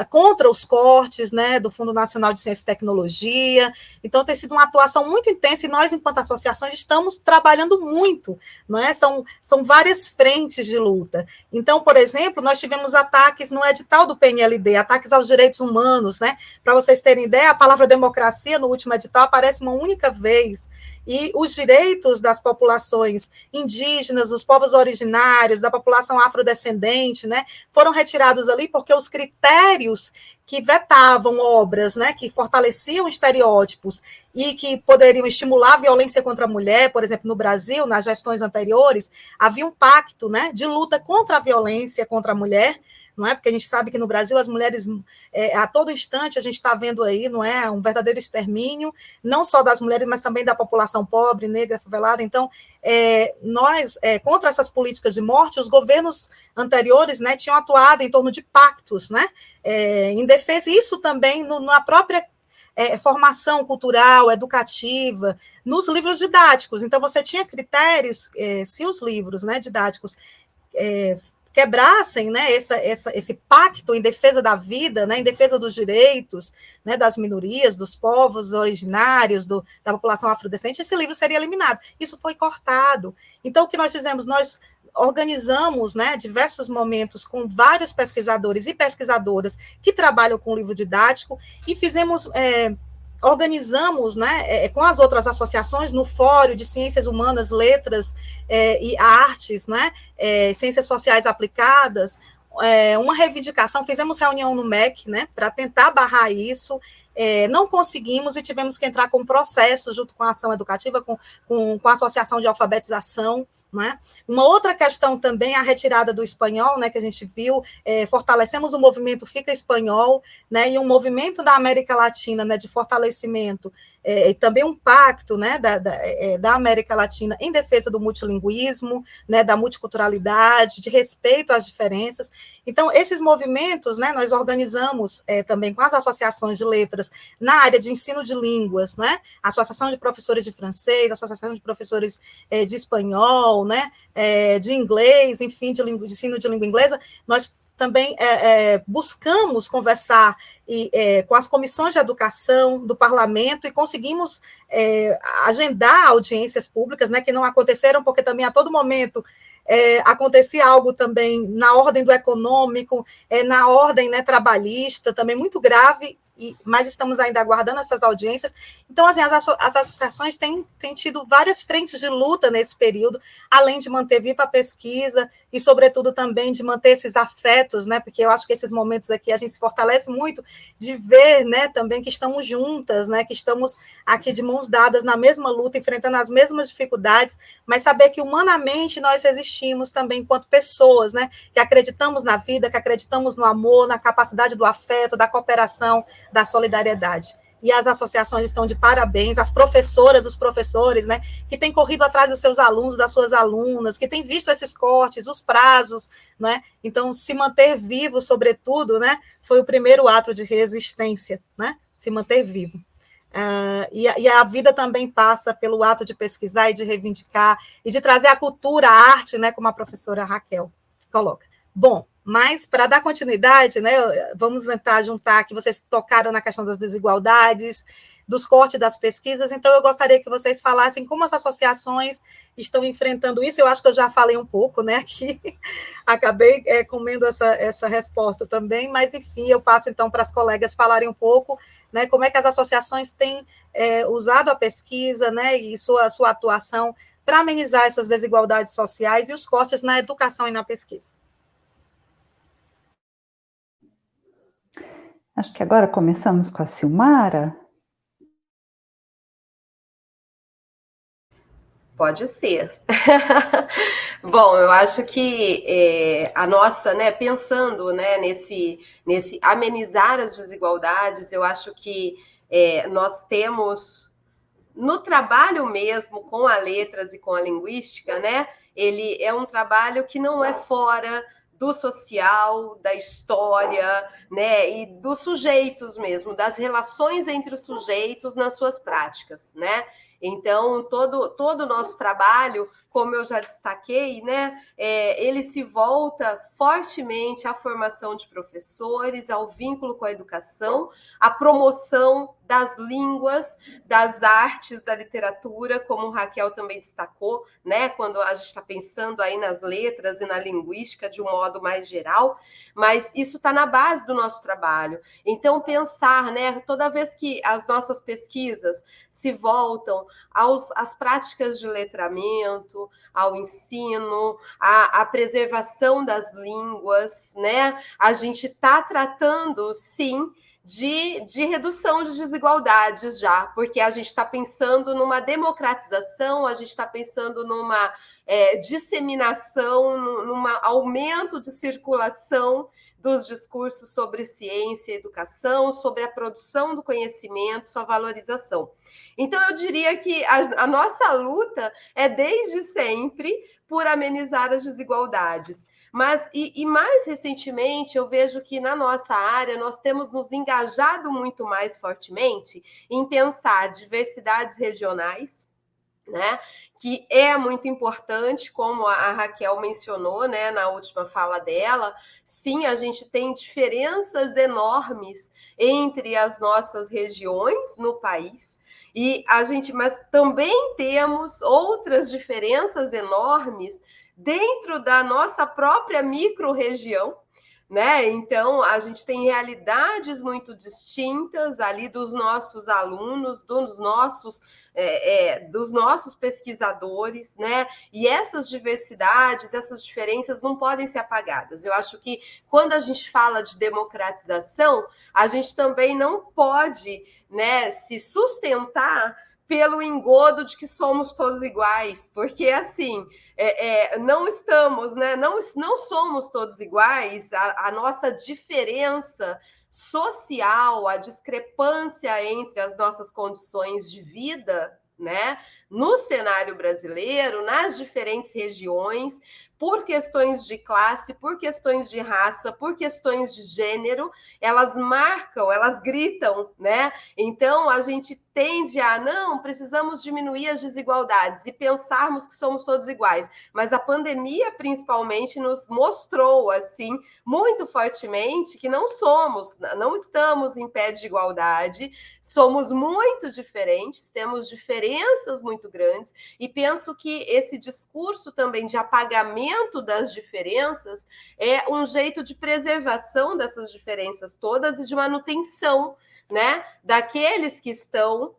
contra os cortes, né, do Fundo Nacional de Ciência e Tecnologia. Então, tem sido uma atuação muito intensa, e nós, enquanto associações, estamos trabalhando muito, não é? São várias frentes de luta. Então, por exemplo, nós tivemos ataques no edital do PNLD, ataques aos direitos humanos, né? Para vocês terem ideia, a palavra democracia no último edital aparece uma única vez, e os direitos das populações indígenas, dos povos originários, da população afrodescendente, né, foram retirados ali porque os critérios que vetavam obras, né, que fortaleciam estereótipos e que poderiam estimular a violência contra a mulher, por exemplo, no Brasil, nas gestões anteriores, havia um pacto, né, de luta contra a violência contra a mulher, não é? Porque a gente sabe que no Brasil as mulheres, a todo instante, a gente está vendo aí, não é, um verdadeiro extermínio, não só das mulheres, mas também da população pobre, negra, favelada. Então, nós, contra essas políticas de morte, os governos anteriores, né, tinham atuado em torno de pactos, né, em defesa, isso também na própria formação cultural, educativa, nos livros didáticos. Então, você tinha critérios, se os livros, né, didáticos quebrassem, né, esse pacto em defesa da vida, né, em defesa dos direitos, né, das minorias, dos povos originários, da população afrodescendente, esse livro seria eliminado. Isso foi cortado. Então, o que nós fizemos? Nós organizamos, né, diversos momentos com vários pesquisadores e pesquisadoras que trabalham com livro didático, e organizamos, né, com as outras associações, no Fórum de Ciências Humanas, Letras e Artes, né, Ciências Sociais Aplicadas, uma reivindicação, fizemos reunião no MEC, né, para tentar barrar isso, não conseguimos e tivemos que entrar com processo junto com a ação educativa, com a Associação de Alfabetização, Não é? Uma outra questão também é a retirada do espanhol, né, que a gente viu, fortalecemos o movimento Fica Espanhol, né, e um movimento da América Latina, né, de fortalecimento, e também um pacto, né, da América Latina em defesa do multilinguismo, né, da multiculturalidade, de respeito às diferenças. Então, esses movimentos, né, nós organizamos também com as associações de letras na área de ensino de línguas, né, Associação de Professores de Francês, Associação de Professores de Espanhol, né, de inglês, enfim, de ensino de língua inglesa. Nós também buscamos conversar com as comissões de educação do parlamento e conseguimos agendar audiências públicas, né, que não aconteceram, porque também a todo momento acontecia algo também na ordem do econômico, na ordem, né, trabalhista, também muito grave, mas estamos ainda aguardando essas audiências. Então, assim, as associações têm tido várias frentes de luta nesse período, além de manter viva a pesquisa e, sobretudo, também de manter esses afetos, né, porque eu acho que esses momentos aqui a gente se fortalece muito de ver, né, também que estamos juntas, né, que estamos aqui de mãos dadas na mesma luta, enfrentando as mesmas dificuldades, mas saber que humanamente nós existimos também enquanto pessoas, né, que acreditamos na vida, que acreditamos no amor, na capacidade do afeto, da cooperação, da solidariedade. E as associações estão de parabéns, as professoras, os professores, né, que têm corrido atrás dos seus alunos, das suas alunas, que têm visto esses cortes, os prazos, né, então se manter vivo, sobretudo, né, foi o primeiro ato de resistência, né, se manter vivo. E a vida também passa pelo ato de pesquisar e de reivindicar, e de trazer a cultura, a arte, né, como a professora Raquel coloca. Bom, mas, para dar continuidade, né, vamos tentar juntar, que vocês tocaram na questão das desigualdades, dos cortes das pesquisas, então eu gostaria que vocês falassem como as associações estão enfrentando isso. Eu acho que eu já falei um pouco, né, aqui, acabei comendo essa resposta também, mas, enfim, eu passo, então, para as colegas falarem um pouco, né, como é que as associações têm usado a pesquisa, né, e sua atuação para amenizar essas desigualdades sociais e os cortes na educação e na pesquisa. Acho que agora começamos com a Silmara. Pode ser. Bom, eu acho que a nossa, né, pensando, né, nesse amenizar as desigualdades, eu acho que nós temos, no trabalho mesmo com a letras e com a linguística, né, ele é um trabalho que não é fora do social, da história, né, e dos sujeitos mesmo, das relações entre os sujeitos nas suas práticas, né? Então, todo o nosso trabalho, como eu já destaquei, né, ele se volta fortemente à formação de professores, ao vínculo com a educação, à promoção das línguas, das artes, da literatura, como Raquel também destacou, né, quando a gente está pensando aí nas letras e na linguística de um modo mais geral, mas isso está na base do nosso trabalho. Então, pensar, né, toda vez que as nossas pesquisas se voltam às práticas de letramento, ao ensino, à preservação das línguas, né? A gente está tratando, sim, de redução de desigualdades já, porque a gente está pensando numa democratização, a gente está pensando numa disseminação, num aumento de circulação dos discursos sobre ciência e educação, sobre a produção do conhecimento, sua valorização. Então, eu diria que a nossa luta é, desde sempre, por amenizar as desigualdades. Mas, e mais recentemente, eu vejo que na nossa área nós temos nos engajado muito mais fortemente em pensar diversidades regionais, né, que é muito importante, como a Raquel mencionou, né, na última fala dela. Sim, a gente tem diferenças enormes entre as nossas regiões no país, mas também temos outras diferenças enormes dentro da nossa própria micro-região, né? Então, a gente tem realidades muito distintas ali dos nossos alunos, dos nossos pesquisadores, né? E essas diversidades, essas diferenças não podem ser apagadas. Eu acho que quando a gente fala de democratização, a gente também não pode, né, se sustentar pelo engodo de que somos todos iguais, porque assim não estamos, né? Não somos todos iguais. A nossa diferença social, a discrepância entre as nossas condições de vida, né, no cenário brasileiro, nas diferentes regiões, por questões de classe, por questões de raça, por questões de gênero, elas marcam, elas gritam, né? Então a gente tende a não, precisamos diminuir as desigualdades e pensarmos que somos todos iguais. Mas a pandemia, principalmente, nos mostrou assim muito fortemente que não estamos em pé de igualdade, somos muito diferentes, temos diferenças muito grandes, e penso que esse discurso também de apagamento das diferenças é um jeito de preservação dessas diferenças todas e de manutenção, né, daqueles que estão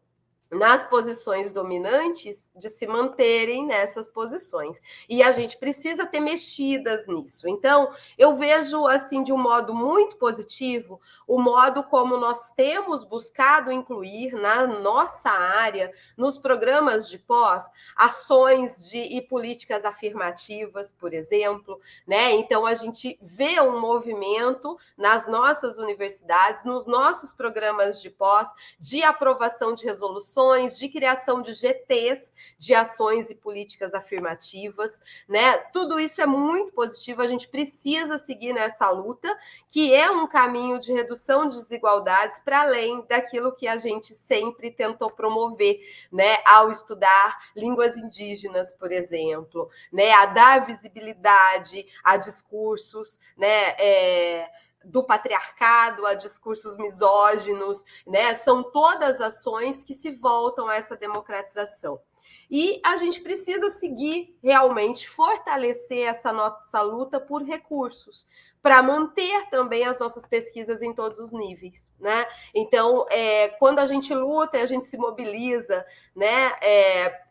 nas posições dominantes, de se manterem nessas posições. E a gente precisa ter mexidas nisso. Então, eu vejo, assim, de um modo muito positivo, o modo como nós temos buscado incluir na nossa área, nos programas de pós, ações e políticas afirmativas, por exemplo, né? Então, a gente vê um movimento nas nossas universidades, nos nossos programas de pós, de aprovação de resoluções, de criação de GTs, de ações e políticas afirmativas, né? Tudo isso é muito positivo, a gente precisa seguir nessa luta, que é um caminho de redução de desigualdades para além daquilo que a gente sempre tentou promover, né? Ao estudar línguas indígenas, por exemplo, né? A dar visibilidade a discursos, né? Do patriarcado, a discursos misóginos, né? São todas ações que se voltam a essa democratização. E a gente precisa seguir realmente, fortalecer essa nossa luta por recursos, para manter também as nossas pesquisas em todos os níveis, né? Então, quando a gente luta, a gente se mobiliza, né?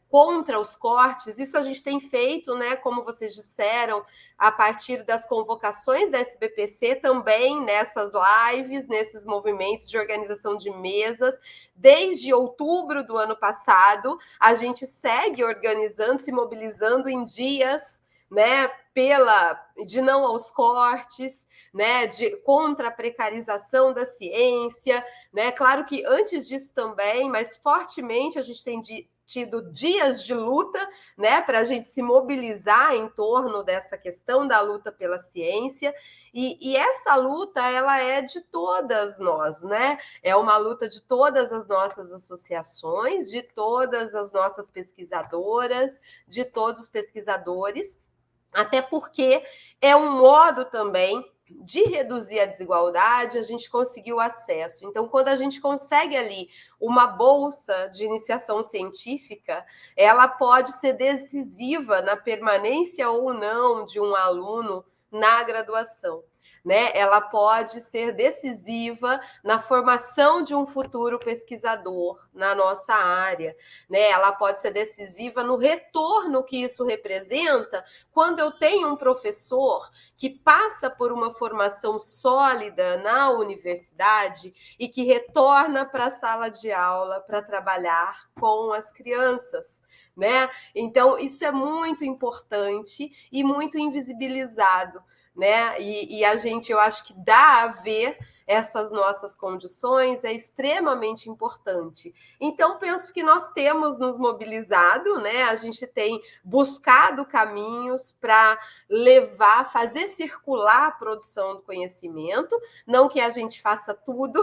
Contra os cortes, isso a gente tem feito, né, como vocês disseram, a partir das convocações da SBPC, também nessas lives, nesses movimentos de organização de mesas. Desde outubro do ano passado, a gente segue organizando, se mobilizando em dias, né, de não aos cortes, né, contra a precarização da ciência, né? Claro que antes disso também, mas fortemente a gente tem tido dias de luta, né, para a gente se mobilizar em torno dessa questão da luta pela ciência, e essa luta, ela é de todas nós, né? É uma luta de todas as nossas associações, de todas as nossas pesquisadoras, de todos os pesquisadores, até porque é um modo também de reduzir a desigualdade, a gente conseguiu acesso. Então, quando a gente consegue ali uma bolsa de iniciação científica, ela pode ser decisiva na permanência ou não de um aluno na graduação, né? Ela pode ser decisiva na formação de um futuro pesquisador na nossa área, né? Ela pode ser decisiva no retorno que isso representa quando eu tenho um professor que passa por uma formação sólida na universidade e que retorna para a sala de aula para trabalhar com as crianças, né? Então, isso é muito importante e muito invisibilizado, né? E a gente, eu acho que dar a ver essas nossas condições é extremamente importante. Então, penso que nós temos nos mobilizado, né? A gente tem buscado caminhos para levar, fazer circular a produção do conhecimento, não que a gente faça tudo,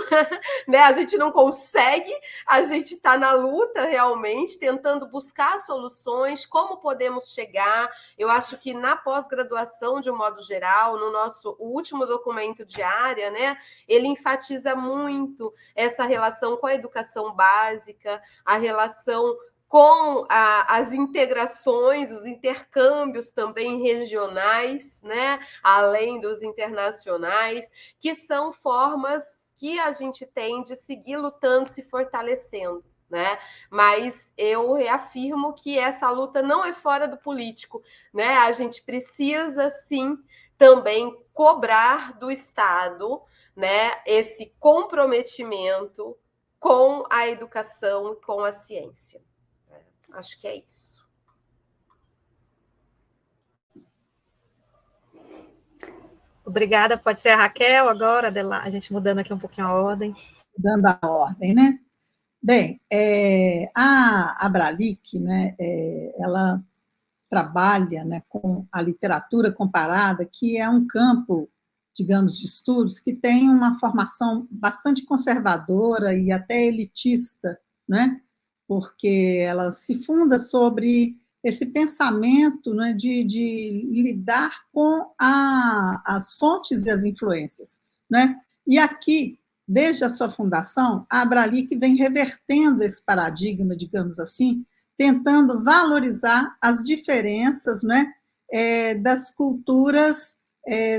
né? A gente não consegue, a gente está na luta realmente, tentando buscar soluções, como podemos chegar. Eu acho que na pós-graduação, de um modo geral, no nosso último documento de área, né? Ele enfatiza muito essa relação com a educação básica, a relação com as integrações, os intercâmbios também regionais, né, além dos internacionais, que são formas que a gente tem de seguir lutando, se fortalecendo, né? Mas eu reafirmo que essa luta não é fora do político, né? A gente precisa, sim, também cobrar do Estado, né, esse comprometimento com a educação e com a ciência. Acho que é isso. Obrigada, pode ser a Raquel agora, a gente mudando aqui um pouquinho a ordem. Mudando a ordem, né? Bem, a Abralic, né, ela trabalha, né, com a literatura comparada, que é um campo, digamos, de estudos que tem uma formação bastante conservadora e até elitista, né, porque ela se funda sobre esse pensamento, né, de lidar com as fontes e as influências, né? E aqui, desde a sua fundação, a Abralic vem revertendo esse paradigma, digamos assim, tentando valorizar as diferenças, né, das culturas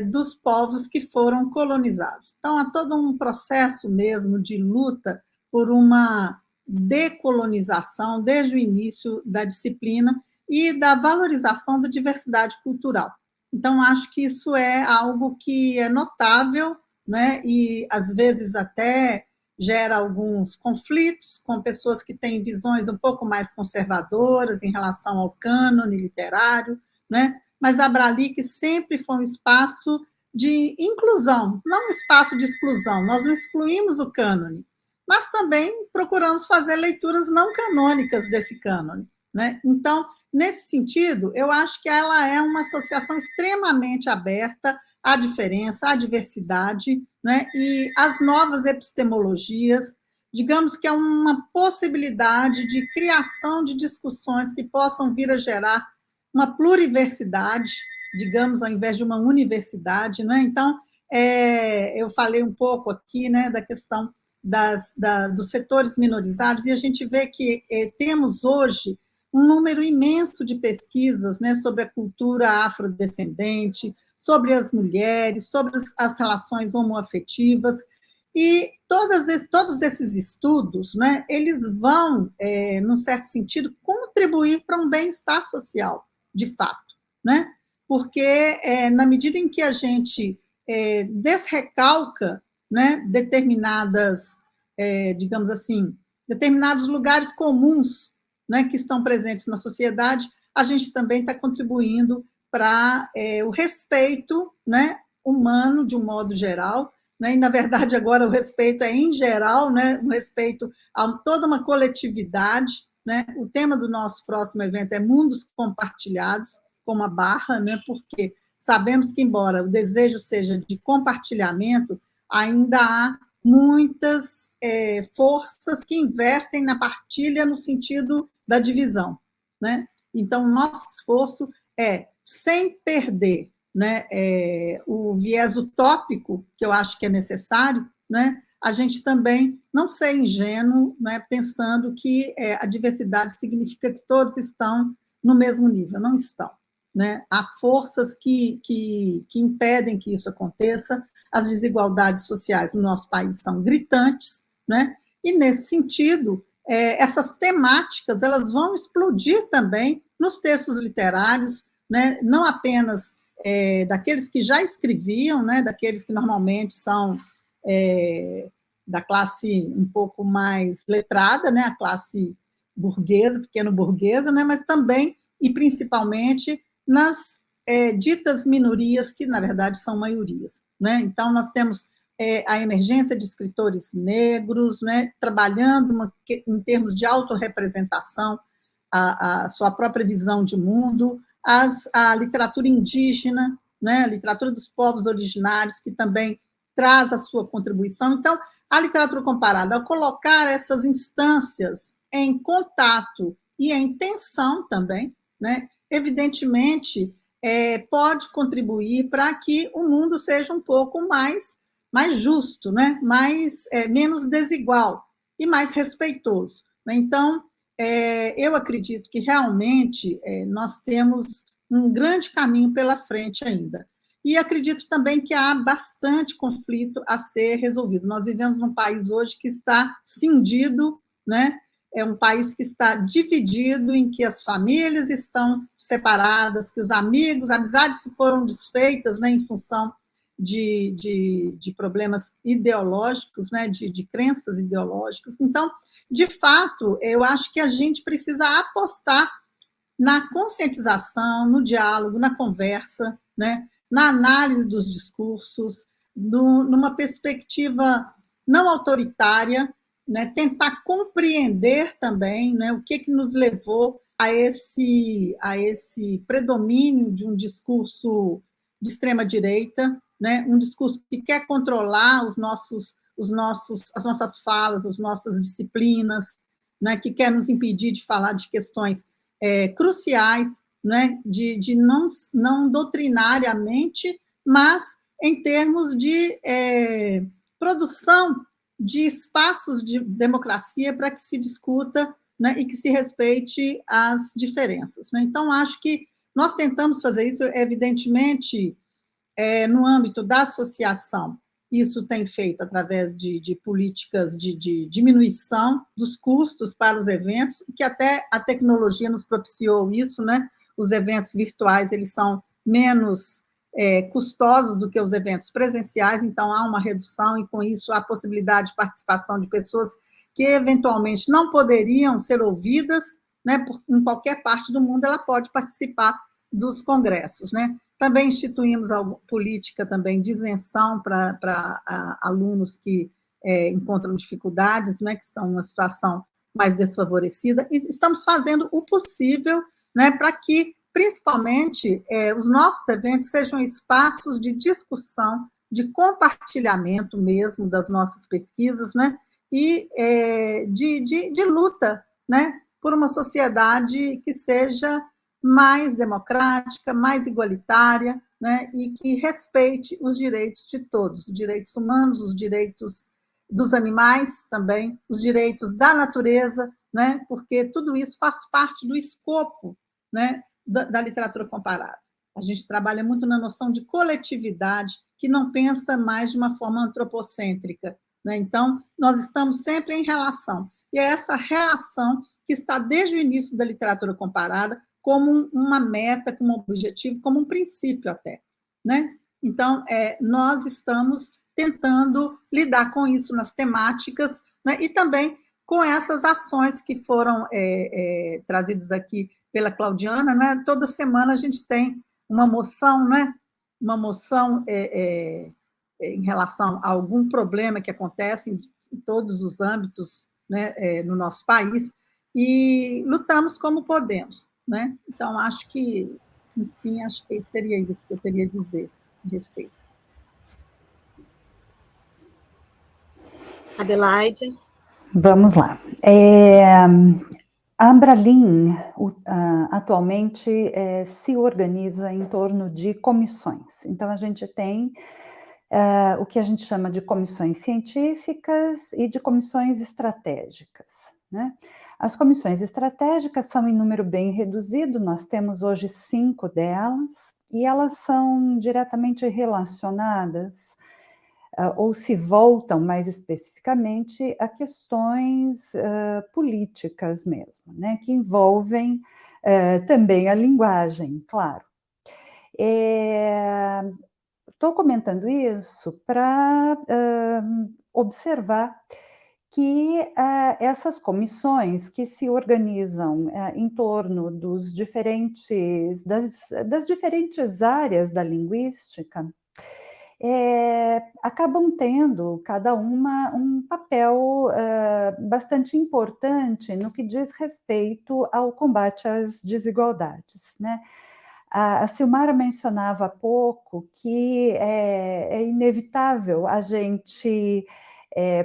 dos povos que foram colonizados. Então, há todo um processo mesmo de luta por uma decolonização desde o início da disciplina e da valorização da diversidade cultural. Então, acho que isso é algo que é notável, né, e às vezes até gera alguns conflitos com pessoas que têm visões um pouco mais conservadoras em relação ao cânone literário, né? Mas a Abralic sempre foi um espaço de inclusão, não um espaço de exclusão. Nós não excluímos o cânone, mas também procuramos fazer leituras não canônicas desse cânone, né? Então, nesse sentido, eu acho que ela é uma associação extremamente aberta à diferença, à diversidade, né? E as novas epistemologias, digamos que é uma possibilidade de criação de discussões que possam vir a gerar uma pluriversidade, digamos, ao invés de uma universidade, né? Então, eu falei um pouco aqui, né, da questão dos setores minorizados, e a gente vê que temos hoje um número imenso de pesquisas, né, sobre a cultura afrodescendente, sobre as mulheres, sobre as relações homoafetivas, e todos esses estudos, né, eles vão, num certo sentido, contribuir para um bem-estar social, de fato, né? Porque, na medida em que a gente desrecalca, né, digamos assim, determinados lugares comuns, né, que estão presentes na sociedade, a gente também está contribuindo para o respeito, né, humano, de um modo geral, né, e, na verdade, agora o respeito é em geral, né, o respeito a toda uma coletividade, né. O tema do nosso próximo evento é Mundos Compartilhados, com uma barra, né, porque sabemos que, embora o desejo seja de compartilhamento, ainda há muitas forças que investem na partilha no sentido da divisão, né? Então, o nosso esforço é, sem perder, né, o viés utópico, que eu acho que é necessário, né, a gente também não ser ingênuo, né, pensando que a diversidade significa que todos estão no mesmo nível. Não estão, né? Há forças que impedem que isso aconteça. As desigualdades sociais no nosso país são gritantes, né? E, nesse sentido, essas temáticas elas vão explodir também nos textos literários, né? Não apenas daqueles que já escreviam, né? Daqueles que normalmente são da classe um pouco mais letrada, né? A classe burguesa, pequeno-burguesa, né? Mas também, e principalmente, nas ditas minorias, que, na verdade, são maiorias, né? Então, nós temos a emergência de escritores negros, né, trabalhando em termos de autorrepresentação, a sua própria visão de mundo, a literatura indígena, né, a literatura dos povos originários, que também traz a sua contribuição. Então, a literatura comparada, ao colocar essas instâncias em contato e em tensão também, né, evidentemente, pode contribuir para que o mundo seja um pouco mais justo, né? Menos desigual e mais respeitoso, né? Então, eu acredito que realmente nós temos um grande caminho pela frente ainda. E acredito também que há bastante conflito a ser resolvido. Nós vivemos num país hoje que está cindido, né? É um país que está dividido, em que as famílias estão separadas, que os amigos, amizades se foram desfeitas, né, em função de problemas ideológicos, né, de crenças ideológicas. Então, de fato, eu acho que a gente precisa apostar na conscientização, no diálogo, na conversa, né, na análise dos discursos, numa perspectiva não autoritária, né, tentar compreender também, né, o que nos levou a esse predomínio de um discurso de extrema-direita, né, um discurso que quer controlar as nossas falas, as nossas disciplinas, né, que quer nos impedir de falar de questões cruciais, né, de não doutrinariamente, mas em termos de produção de espaços de democracia para que se discuta, né, e que se respeite as diferenças, né? Então, acho que nós tentamos fazer isso, evidentemente, no âmbito da associação. Isso tem feito através de políticas de diminuição dos custos para os eventos, que até a tecnologia nos propiciou isso, né? Os eventos virtuais, eles são menos custosos do que os eventos presenciais, então há uma redução, e com isso a possibilidade de participação de pessoas que eventualmente não poderiam ser ouvidas, né? Em qualquer parte do mundo ela pode participar dos congressos, né? Também instituímos a política também de isenção para alunos que encontram dificuldades, né, que estão em uma situação mais desfavorecida, e estamos fazendo o possível, né, para que, principalmente, os nossos eventos sejam espaços de discussão, de compartilhamento mesmo das nossas pesquisas, né, e de luta, né, por uma sociedade que seja mais democrática, mais igualitária, né, e que respeite os direitos de todos, os direitos humanos, os direitos dos animais também, os direitos da natureza, né, porque tudo isso faz parte do escopo, né, da literatura comparada. A gente trabalha muito na noção de coletividade, que não pensa mais de uma forma antropocêntrica, né? Então, nós estamos sempre em relação, e é essa relação que está desde o início da literatura comparada como uma meta, como um objetivo, como um princípio até, né? Então, nós estamos tentando lidar com isso nas temáticas, né? E também com essas ações que foram trazidas aqui pela Claudiana, né? Toda semana a gente tem uma moção, né? Uma moção em relação a algum problema que acontece em todos os âmbitos, né? No nosso país, e lutamos como podemos, né? Então, acho que, enfim, acho que seria isso que eu teria a dizer a respeito. Adelaide? Vamos lá. A Abralin, atualmente, se organiza em torno de comissões. Então, a gente tem o que a gente chama de comissões científicas e de comissões estratégicas, né? As comissões estratégicas são em número bem reduzido, nós temos hoje 5 delas, e elas são diretamente relacionadas, ou se voltam mais especificamente a questões políticas mesmo, né, que envolvem também a linguagem, claro. Estou comentando isso para observar que essas comissões que se organizam em torno das diferentes áreas da linguística acabam tendo cada uma um papel bastante importante no que diz respeito ao combate às desigualdades, né? A Silmara mencionava há pouco que é inevitável a gente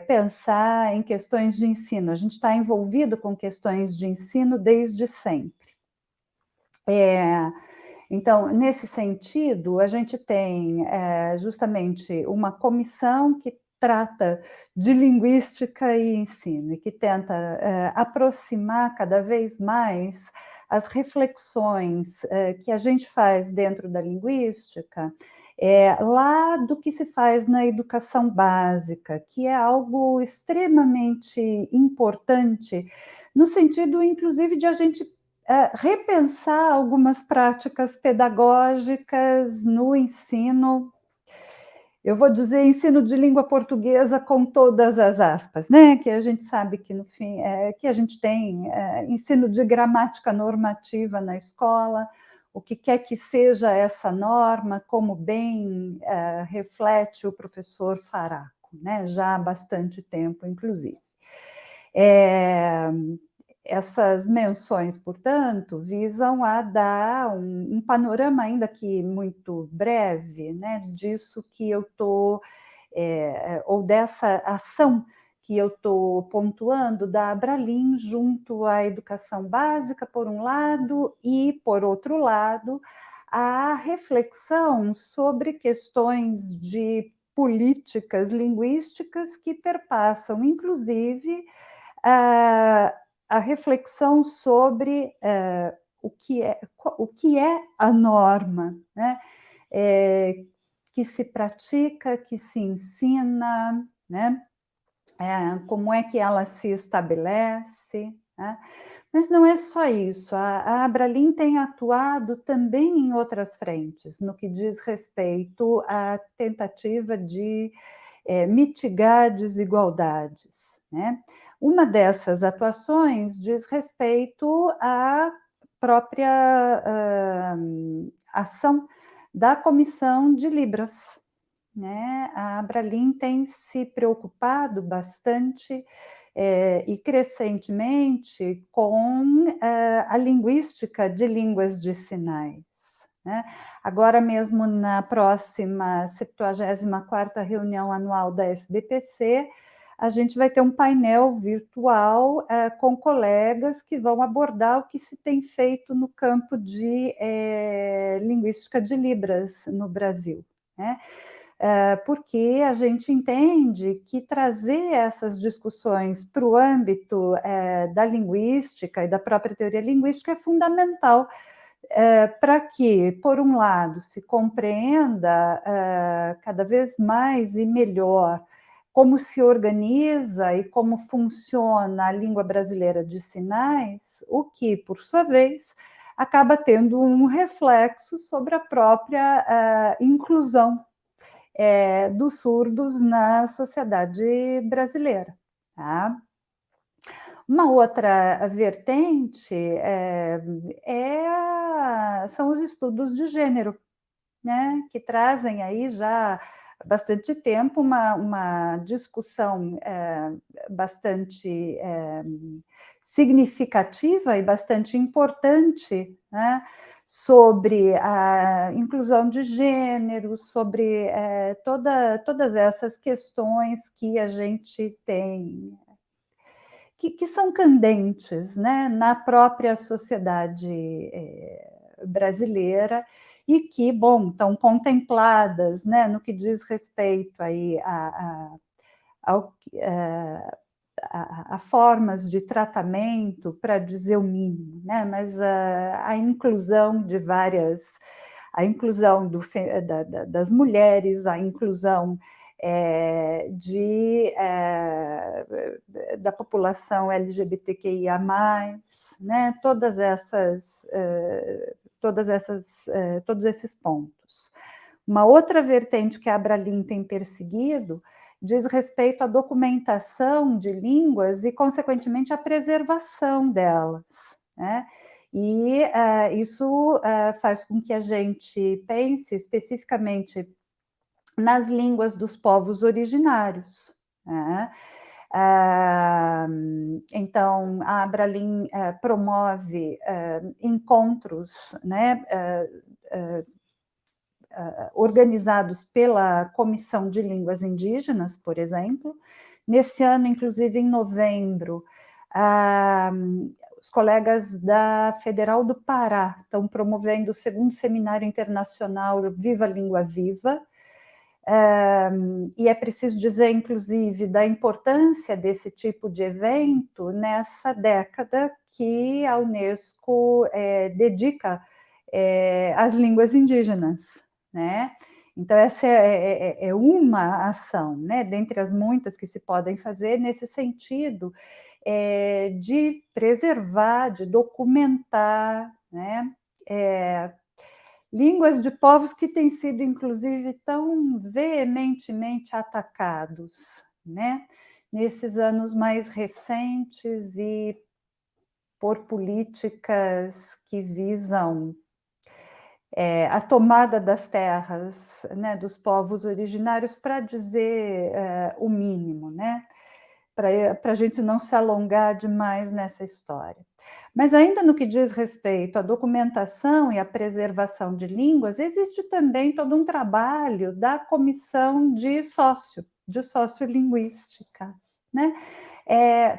pensar em questões de ensino. A gente está envolvido com questões de ensino desde sempre. Então, nesse sentido, a gente tem justamente uma comissão que trata de linguística e ensino, e que tenta aproximar cada vez mais as reflexões que a gente faz dentro da linguística lá do que se faz na educação básica, que é algo extremamente importante, no sentido, inclusive, de a gente repensar algumas práticas pedagógicas no ensino, eu vou dizer ensino de língua portuguesa com todas as aspas, né? Que a gente sabe que, no fim, que a gente tem ensino de gramática normativa na escola, o que quer que seja essa norma, como bem reflete o professor Faraco, né? Já há bastante tempo, inclusive. Essas menções, portanto, visam a dar um panorama, ainda que muito breve, né, disso que eu estou, ou dessa ação que eu estou pontuando da Abralin junto à educação básica, por um lado, e, por outro lado, a reflexão sobre questões de políticas linguísticas que perpassam, inclusive, a reflexão sobre o que é a norma, né? Que se pratica, que se ensina, né? Como é que ela se estabelece, né? Mas não é só isso, a Abralin tem atuado também em outras frentes, no que diz respeito à tentativa de mitigar desigualdades, né? Uma dessas atuações diz respeito à própria ação da Comissão de Libras, né? A Abralin tem se preocupado bastante e crescentemente com a linguística de línguas de sinais, né? Agora mesmo, na próxima 74ª reunião anual da SBPC, a gente vai ter um painel virtual com colegas que vão abordar o que se tem feito no campo de linguística de Libras no Brasil, né? Porque a gente entende que trazer essas discussões para o âmbito da linguística e da própria teoria linguística é fundamental para que, por um lado, se compreenda cada vez mais e melhor como se organiza e como funciona a língua brasileira de sinais, o que, por sua vez, acaba tendo um reflexo sobre a própria inclusão dos surdos na sociedade brasileira, tá? Uma outra vertente são os estudos de gênero, né, que trazem aí já há bastante tempo uma discussão bastante significativa e bastante importante, né, sobre a inclusão de gênero, sobre todas essas questões que a gente tem, que são candentes, né, na própria sociedade brasileira e que, bom, estão contempladas, né, no que diz respeito aí a formas de tratamento, para dizer o mínimo, né, mas a inclusão de várias, a inclusão das mulheres, a inclusão da população LGBTQIA+, né, todos esses pontos. Uma outra vertente que a Abralin tem perseguido diz respeito à documentação de línguas e, consequentemente, à preservação delas, né? E isso faz com que a gente pense especificamente nas línguas dos povos originários, né? Então, a Abralin promove encontros, né, organizados pela Comissão de Línguas Indígenas, por exemplo. Nesse ano, inclusive, em novembro, os colegas da Federal do Pará estão promovendo o 2º Seminário Internacional Viva Língua Viva, e é preciso dizer, inclusive, da importância desse tipo de evento nessa década que a Unesco dedica às línguas indígenas, né? Então, essa é uma ação, né, dentre as muitas que se podem fazer nesse sentido, de preservar, de documentar, né, línguas de povos que têm sido, inclusive, tão veementemente atacados, né? Nesses anos mais recentes e por políticas que visam a tomada das terras, né, dos povos originários, para dizer o mínimo, né? Para a gente não se alongar demais nessa história. Mas ainda no que diz respeito à documentação e à preservação de línguas, existe também todo um trabalho da comissão de sociolinguística, né?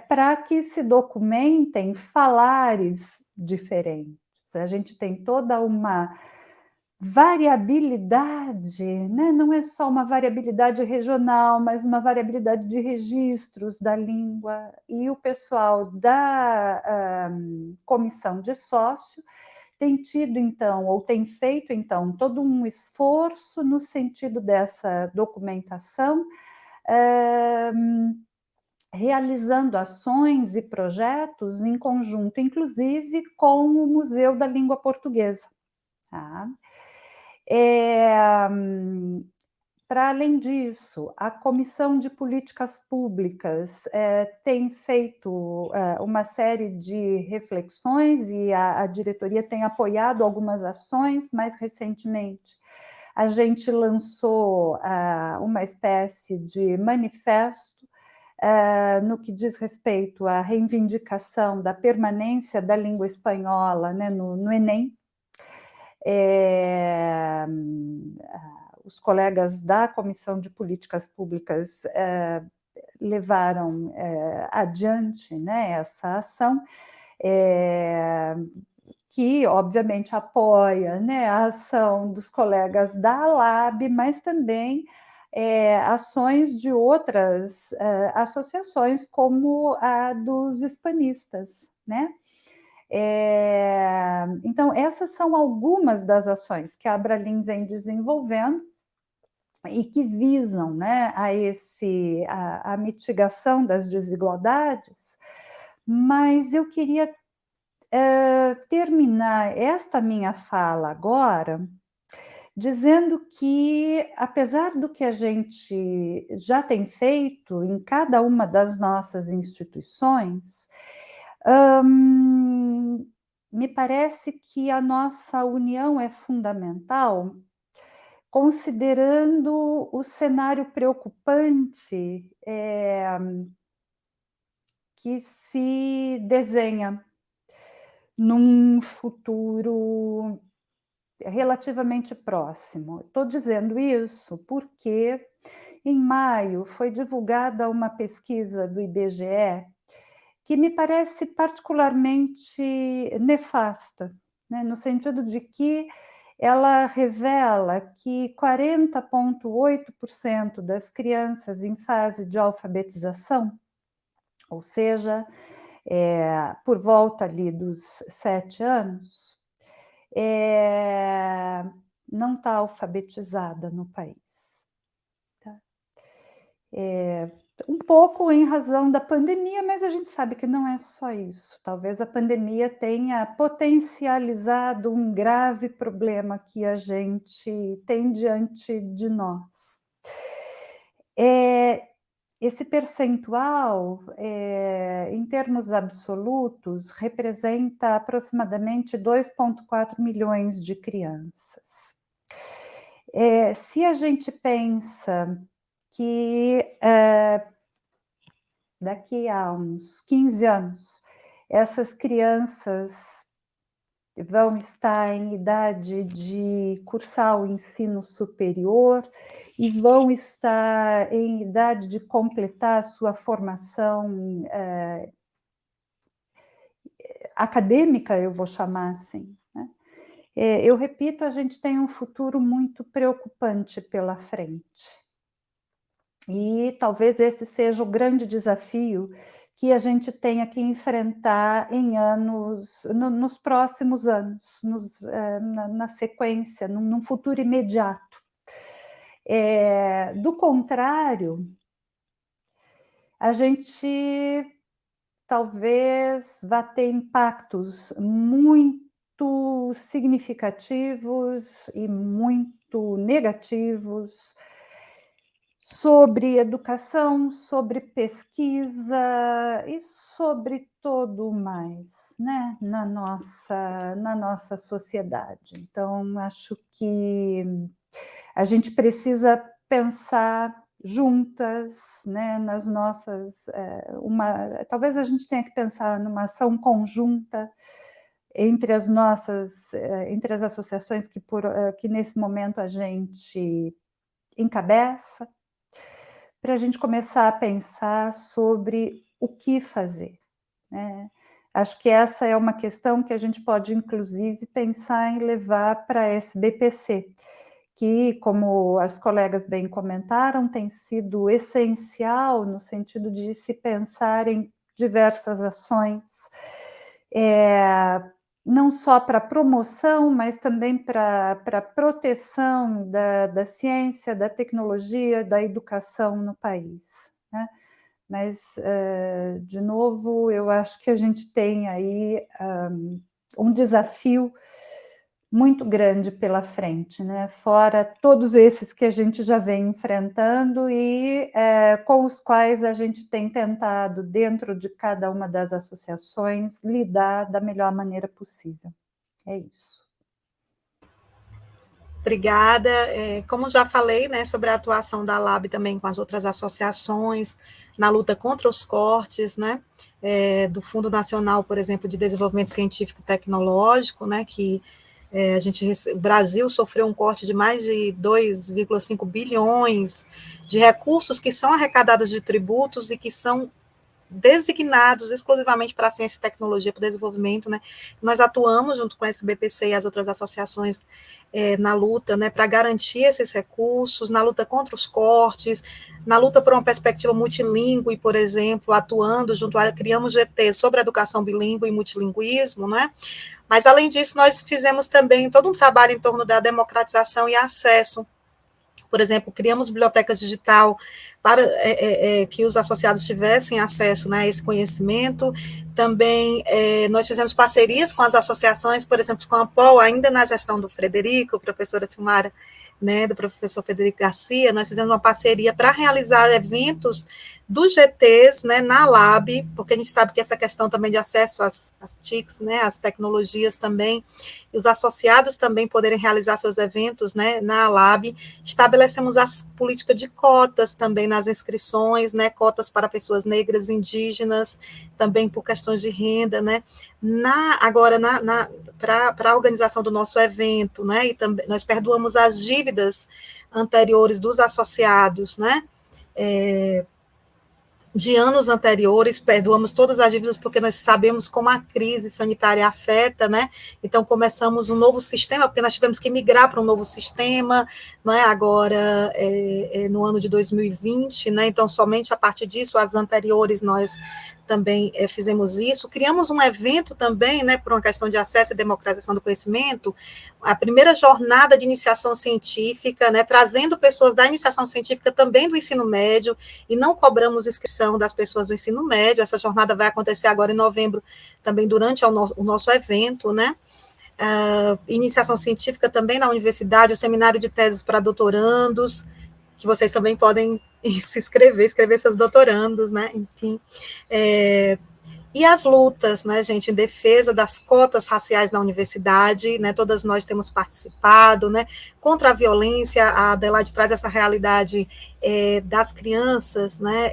Para que se documentem falares diferentes. A gente tem toda uma variabilidade, né? Não é só uma variabilidade regional, mas uma variabilidade de registros da língua, e o pessoal da comissão de sócio tem tido, então, ou tem feito, então, todo um esforço no sentido dessa documentação, realizando ações e projetos em conjunto, inclusive com o Museu da Língua Portuguesa. Tá? Para além disso, a Comissão de Políticas Públicas tem feito uma série de reflexões e a diretoria tem apoiado algumas ações. Mais recentemente, a gente lançou uma espécie de manifesto no que diz respeito à reivindicação da permanência da língua espanhola, né, no Enem. Os colegas da Comissão de Políticas Públicas levaram adiante, né, essa ação, que obviamente apoia, né, a ação dos colegas da ALAB, mas também ações de outras associações, como a dos hispanistas, né? Então, essas são algumas das ações que a Abralim vem desenvolvendo e que visam, né, a mitigação das desigualdades, mas eu queria terminar esta minha fala agora dizendo que, apesar do que a gente já tem feito em cada uma das nossas instituições, me parece que a nossa união é fundamental, considerando o cenário preocupante que se desenha num futuro relativamente próximo. Estou dizendo isso porque em maio foi divulgada uma pesquisa do IBGE que me parece particularmente nefasta, né, no sentido de que ela revela que 40,8% das crianças em fase de alfabetização, ou seja, por volta ali dos 7 anos, não está alfabetizada no país. Tá? Um pouco em razão da pandemia, mas a gente sabe que não é só isso. Talvez a pandemia tenha potencializado um grave problema que a gente tem diante de nós. Esse percentual, em termos absolutos, representa aproximadamente 2,4 milhões de crianças. Se a gente pensa que daqui a uns 15 anos, essas crianças vão estar em idade de cursar o ensino superior e vão estar em idade de completar a sua formação acadêmica, eu vou chamar assim, né? Eu repito, a gente tem um futuro muito preocupante pela frente. E talvez esse seja o grande desafio que a gente tenha que enfrentar nos próximos anos, na sequência, num futuro imediato. Do contrário, a gente talvez vá ter impactos muito muito significativos e muito negativos sobre educação, sobre pesquisa e sobre todo o mais, né, na nossa sociedade. Então, acho que a gente precisa pensar juntas, né, nas nossas, talvez a gente tenha que pensar numa ação conjunta entre as associações que nesse momento a gente encabeça, para a gente começar a pensar sobre o que fazer, né? Acho que essa é uma questão que a gente pode, inclusive, pensar em levar para a SBPC, que, como as colegas bem comentaram, tem sido essencial no sentido de se pensar em diversas ações, não só para promoção, mas também para proteção da ciência, da tecnologia, da educação no país, né? Mas, de novo, eu acho que a gente tem aí um desafio muito grande pela frente, né? Fora todos esses que a gente já vem enfrentando e com os quais a gente tem tentado, dentro de cada uma das associações, lidar da melhor maneira possível. É isso. Obrigada. Como já falei, né, sobre a atuação da LAB também com as outras associações na luta contra os cortes, né, do Fundo Nacional, por exemplo, de Desenvolvimento Científico e Tecnológico, né, que o Brasil sofreu um corte de mais de 2,5 bilhões de recursos que são arrecadados de tributos e que são designados exclusivamente para a ciência e tecnologia, para o desenvolvimento, né? Nós atuamos junto com a SBPC e as outras associações na luta, né, para garantir esses recursos, na luta contra os cortes, na luta por uma perspectiva multilingüe, por exemplo, atuando junto criamos GT sobre educação bilíngue e multilinguismo, né? Mas, além disso, nós fizemos também todo um trabalho em torno da democratização e acesso. Por exemplo, criamos bibliotecas digital para que os associados tivessem acesso, né, a esse conhecimento. Também nós fizemos parcerias com as associações, por exemplo, com a POL, ainda na gestão do Frederico, professora Silmara, né, do professor Frederico Garcia, nós fizemos uma parceria para realizar eventos dos GTs, né, na LAB, porque a gente sabe que essa questão também de acesso às TICs, né, às tecnologias também, e os associados também poderem realizar seus eventos, né, na LAB. Estabelecemos as políticas de cotas também nas inscrições, né, cotas para pessoas negras, indígenas, também por questões de renda, né, para a organização do nosso evento, né, e também nós perdoamos as dívidas anteriores dos associados, né, de anos anteriores, perdoamos todas as dívidas, porque nós sabemos como a crise sanitária afeta, né, então começamos um novo sistema, porque nós tivemos que migrar para um novo sistema, não é, agora, no ano de 2020, né, então somente a partir disso, as anteriores nós também fizemos isso, criamos um evento também, né, por uma questão de acesso e democratização do conhecimento, a primeira jornada de iniciação científica, né, trazendo pessoas da iniciação científica também do ensino médio, e não cobramos inscrição das pessoas do ensino médio. Essa jornada vai acontecer agora em novembro, também durante o nosso evento, né, iniciação científica também na universidade, o seminário de teses para doutorandos, que vocês também podem se escrever seus doutorandos, né, enfim, e as lutas, né, gente, em defesa das cotas raciais na universidade, né, todas nós temos participado, né, contra a violência. A Adelaide traz essa realidade das crianças, né,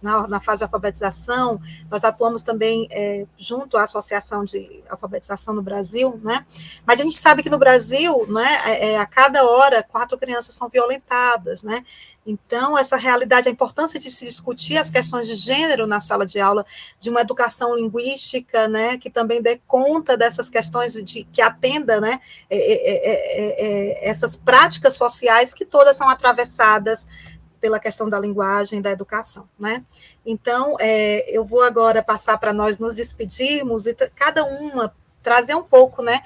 na fase de alfabetização. Nós atuamos também junto à Associação de Alfabetização no Brasil, né, mas a gente sabe que no Brasil, né, a cada hora 4 crianças são violentadas, né. Então, essa realidade, a importância de se discutir as questões de gênero na sala de aula, de uma educação linguística, né, que também dê conta dessas questões, que atenda, né, essas práticas sociais que todas são atravessadas pela questão da linguagem e da educação, né. Então, eu vou agora passar para nós nos despedirmos e cada uma trazer um pouco, né,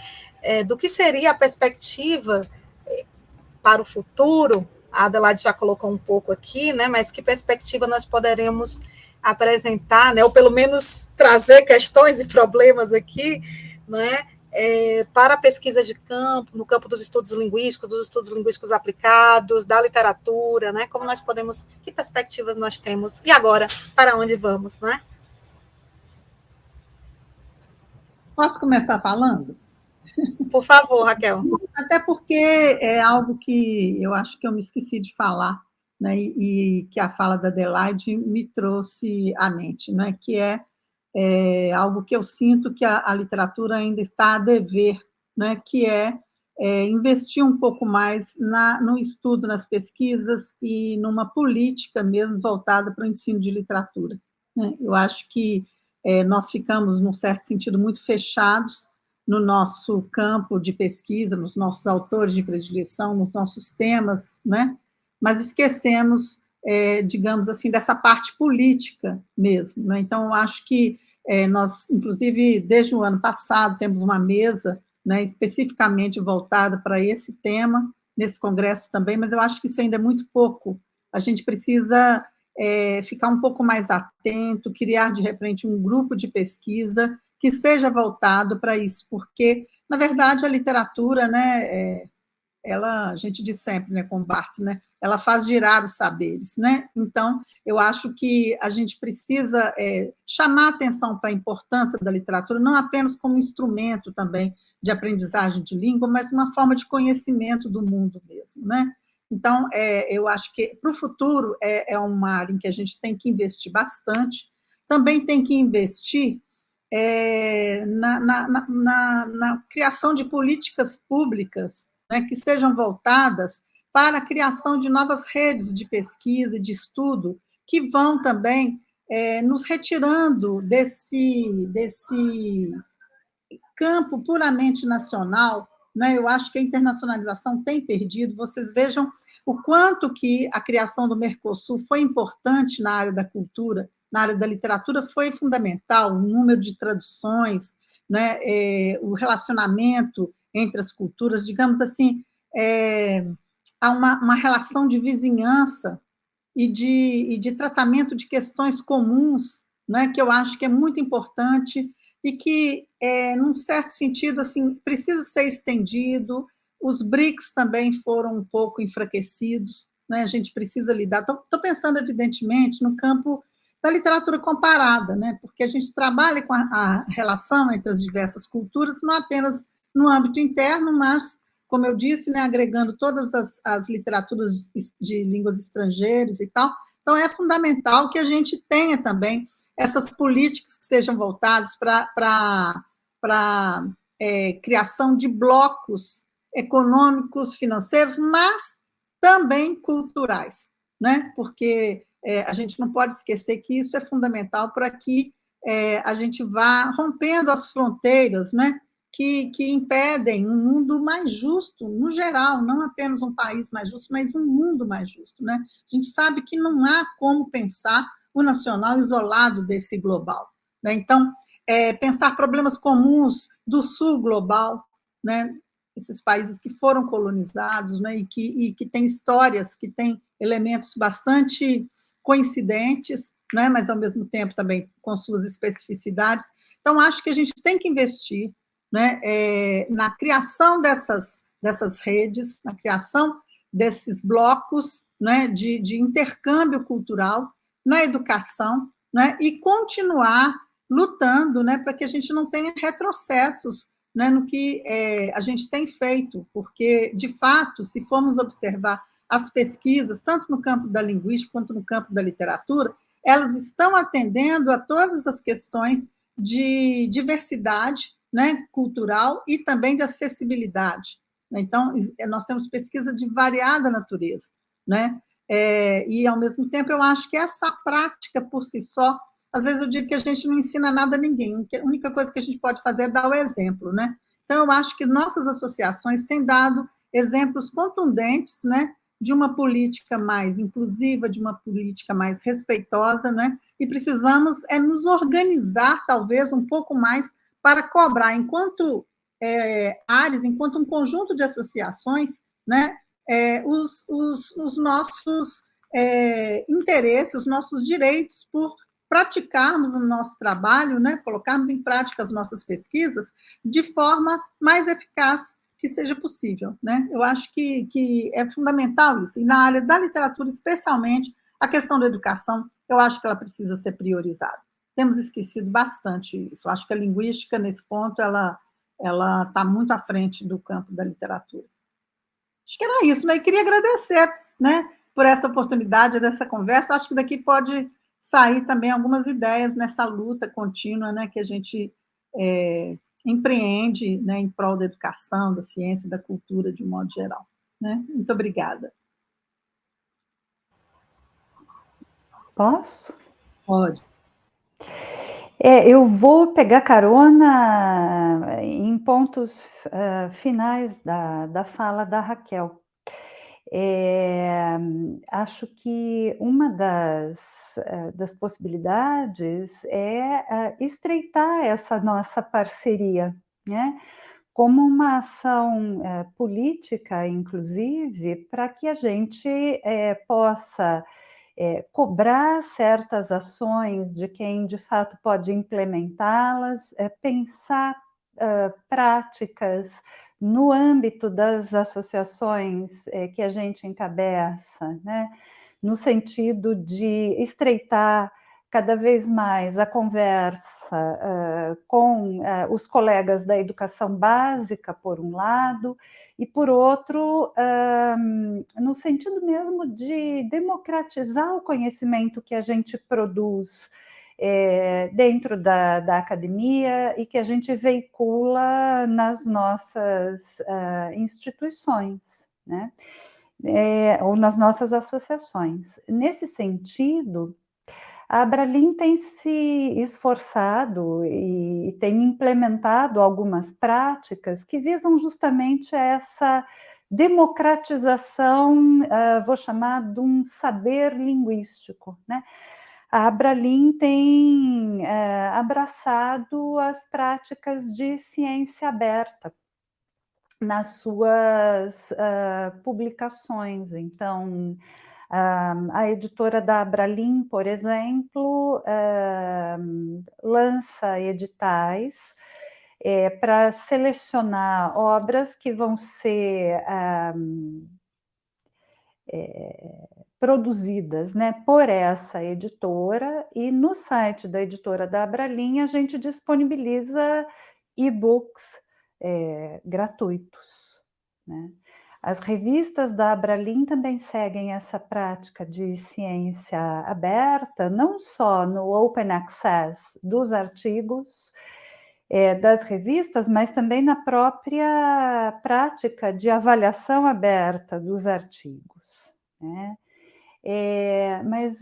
do que seria a perspectiva para o futuro. A Adelaide já colocou um pouco aqui, né, mas que perspectiva nós poderemos apresentar, né, ou pelo menos trazer questões e problemas aqui, né, para a pesquisa de campo, no campo dos estudos linguísticos aplicados, da literatura, né? Como nós podemos, que perspectivas nós temos, e agora, para onde vamos, né? Posso começar falando? Por favor, Raquel. Até porque é algo que eu acho que eu me esqueci de falar, né? E que a fala da Adelaide me trouxe à mente, né? Que é algo que eu sinto que a literatura ainda está a dever, né? Que investir um pouco mais no estudo, nas pesquisas e numa política mesmo voltada para o ensino de literatura, né? Eu acho que nós ficamos, num certo sentido, muito fechados no nosso campo de pesquisa, nos nossos autores de predileção, nos nossos temas, né? Mas esquecemos, digamos assim, dessa parte política mesmo, né? Então, eu acho que nós, inclusive, desde o ano passado, temos uma mesa, né, especificamente voltada para esse tema, nesse congresso também, mas eu acho que isso ainda é muito pouco. A gente precisa ficar um pouco mais atento, criar, de repente, um grupo de pesquisa que seja voltado para isso, porque, na verdade, a literatura, né, a gente diz sempre, né, com Barthes, né, ela faz girar os saberes, né? Então, eu acho que a gente precisa chamar atenção para a importância da literatura, não apenas como instrumento também de aprendizagem de língua, mas uma forma de conhecimento do mundo mesmo, né? Então, eu acho que para o futuro é uma área em que a gente tem que investir bastante, também tem que investir na criação de políticas públicas, né, que sejam voltadas para a criação de novas redes de pesquisa e de estudo, que vão também nos retirando desse campo puramente nacional, né? Eu acho que a internacionalização tem perdido. Vocês vejam o quanto que a criação do Mercosul foi importante na área da cultura, na área da literatura, foi fundamental, o número de traduções, né? O relacionamento entre as culturas, digamos assim, há uma relação de vizinhança e de tratamento de questões comuns, né, que eu acho que é muito importante e que, num certo sentido, assim, precisa ser estendido. Os BRICS também foram um pouco enfraquecidos, né, a gente precisa lidar. Estou pensando, evidentemente, no campo da literatura comparada, né, porque a gente trabalha com a relação entre as diversas culturas, não apenas no âmbito interno, mas, como eu disse, né, agregando todas as literaturas de línguas estrangeiras e tal. Então, é fundamental que a gente tenha também essas políticas que sejam voltadas para criação de blocos econômicos, financeiros, mas também culturais, né? Porque a gente não pode esquecer que isso é fundamental para que a gente vá rompendo as fronteiras, né? Que impedem um mundo mais justo, no geral, não apenas um país mais justo, mas um mundo mais justo, né? A gente sabe que não há como pensar o nacional isolado desse global, né? Então, pensar problemas comuns do sul global, né? Esses países que foram colonizados, né? E que têm histórias, que têm elementos bastante coincidentes, né? Mas, ao mesmo tempo, também com suas especificidades. Então, acho que a gente tem que investir, né, na criação dessas redes, na criação desses blocos, né, de intercâmbio cultural, na educação, né, e continuar lutando, né, para que a gente não tenha retrocessos, né, no que a gente tem feito, porque, de fato, se formos observar as pesquisas, tanto no campo da linguística quanto no campo da literatura, elas estão atendendo a todas as questões de diversidade, né, cultural e também de acessibilidade. Então, nós temos pesquisa de variada natureza, né? E, ao mesmo tempo, eu acho que essa prática, por si só, às vezes eu digo que a gente não ensina nada a ninguém, a única coisa que a gente pode fazer é dar o exemplo, né? Então, eu acho que nossas associações têm dado exemplos contundentes, né, de uma política mais inclusiva, de uma política mais respeitosa, né? E precisamos nos organizar, talvez, um pouco mais para cobrar, enquanto áreas, enquanto um conjunto de associações, né, os nossos interesses, os nossos direitos por praticarmos o nosso trabalho, né, colocarmos em prática as nossas pesquisas de forma mais eficaz que seja possível, né? Eu acho que é fundamental isso, e na área da literatura, especialmente, a questão da educação, eu acho que ela precisa ser priorizada. Temos esquecido bastante isso. Eu acho que a linguística, nesse ponto, ela está muito à frente do campo da literatura. Acho que era isso, né? E queria agradecer, né, por essa oportunidade dessa conversa. Acho que daqui pode sair também algumas ideias nessa luta contínua, né, que a gente empreende, né, em prol da educação, da ciência, da cultura, de um modo geral. Né? Muito obrigada. Posso? Pode. Eu vou pegar carona em pontos finais da fala da Raquel. Acho que uma das possibilidades é estreitar essa nossa parceria, né? Como uma ação política, inclusive, para que a gente possa cobrar certas ações de quem de fato pode implementá-las, pensar práticas no âmbito das associações que a gente encabeça, né? No sentido de estreitar cada vez mais a conversa com os colegas da educação básica, por um lado, e, por outro, no sentido mesmo de democratizar o conhecimento que a gente produz dentro da academia e que a gente veicula nas nossas instituições, né? Ou nas nossas associações. Nesse sentido, a Abralim tem se esforçado e tem implementado algumas práticas que visam justamente essa democratização, vou chamar de um saber linguístico, né? A Abralim tem abraçado as práticas de ciência aberta nas suas publicações. Então, a editora da Abralim, por exemplo, lança editais para selecionar obras que vão ser produzidas, né, por essa editora, e no site da editora da Abralim a gente disponibiliza e-books gratuitos, né? As revistas da Abralim também seguem essa prática de ciência aberta, não só no open access dos artigos das revistas, mas também na própria prática de avaliação aberta dos artigos, né? Mas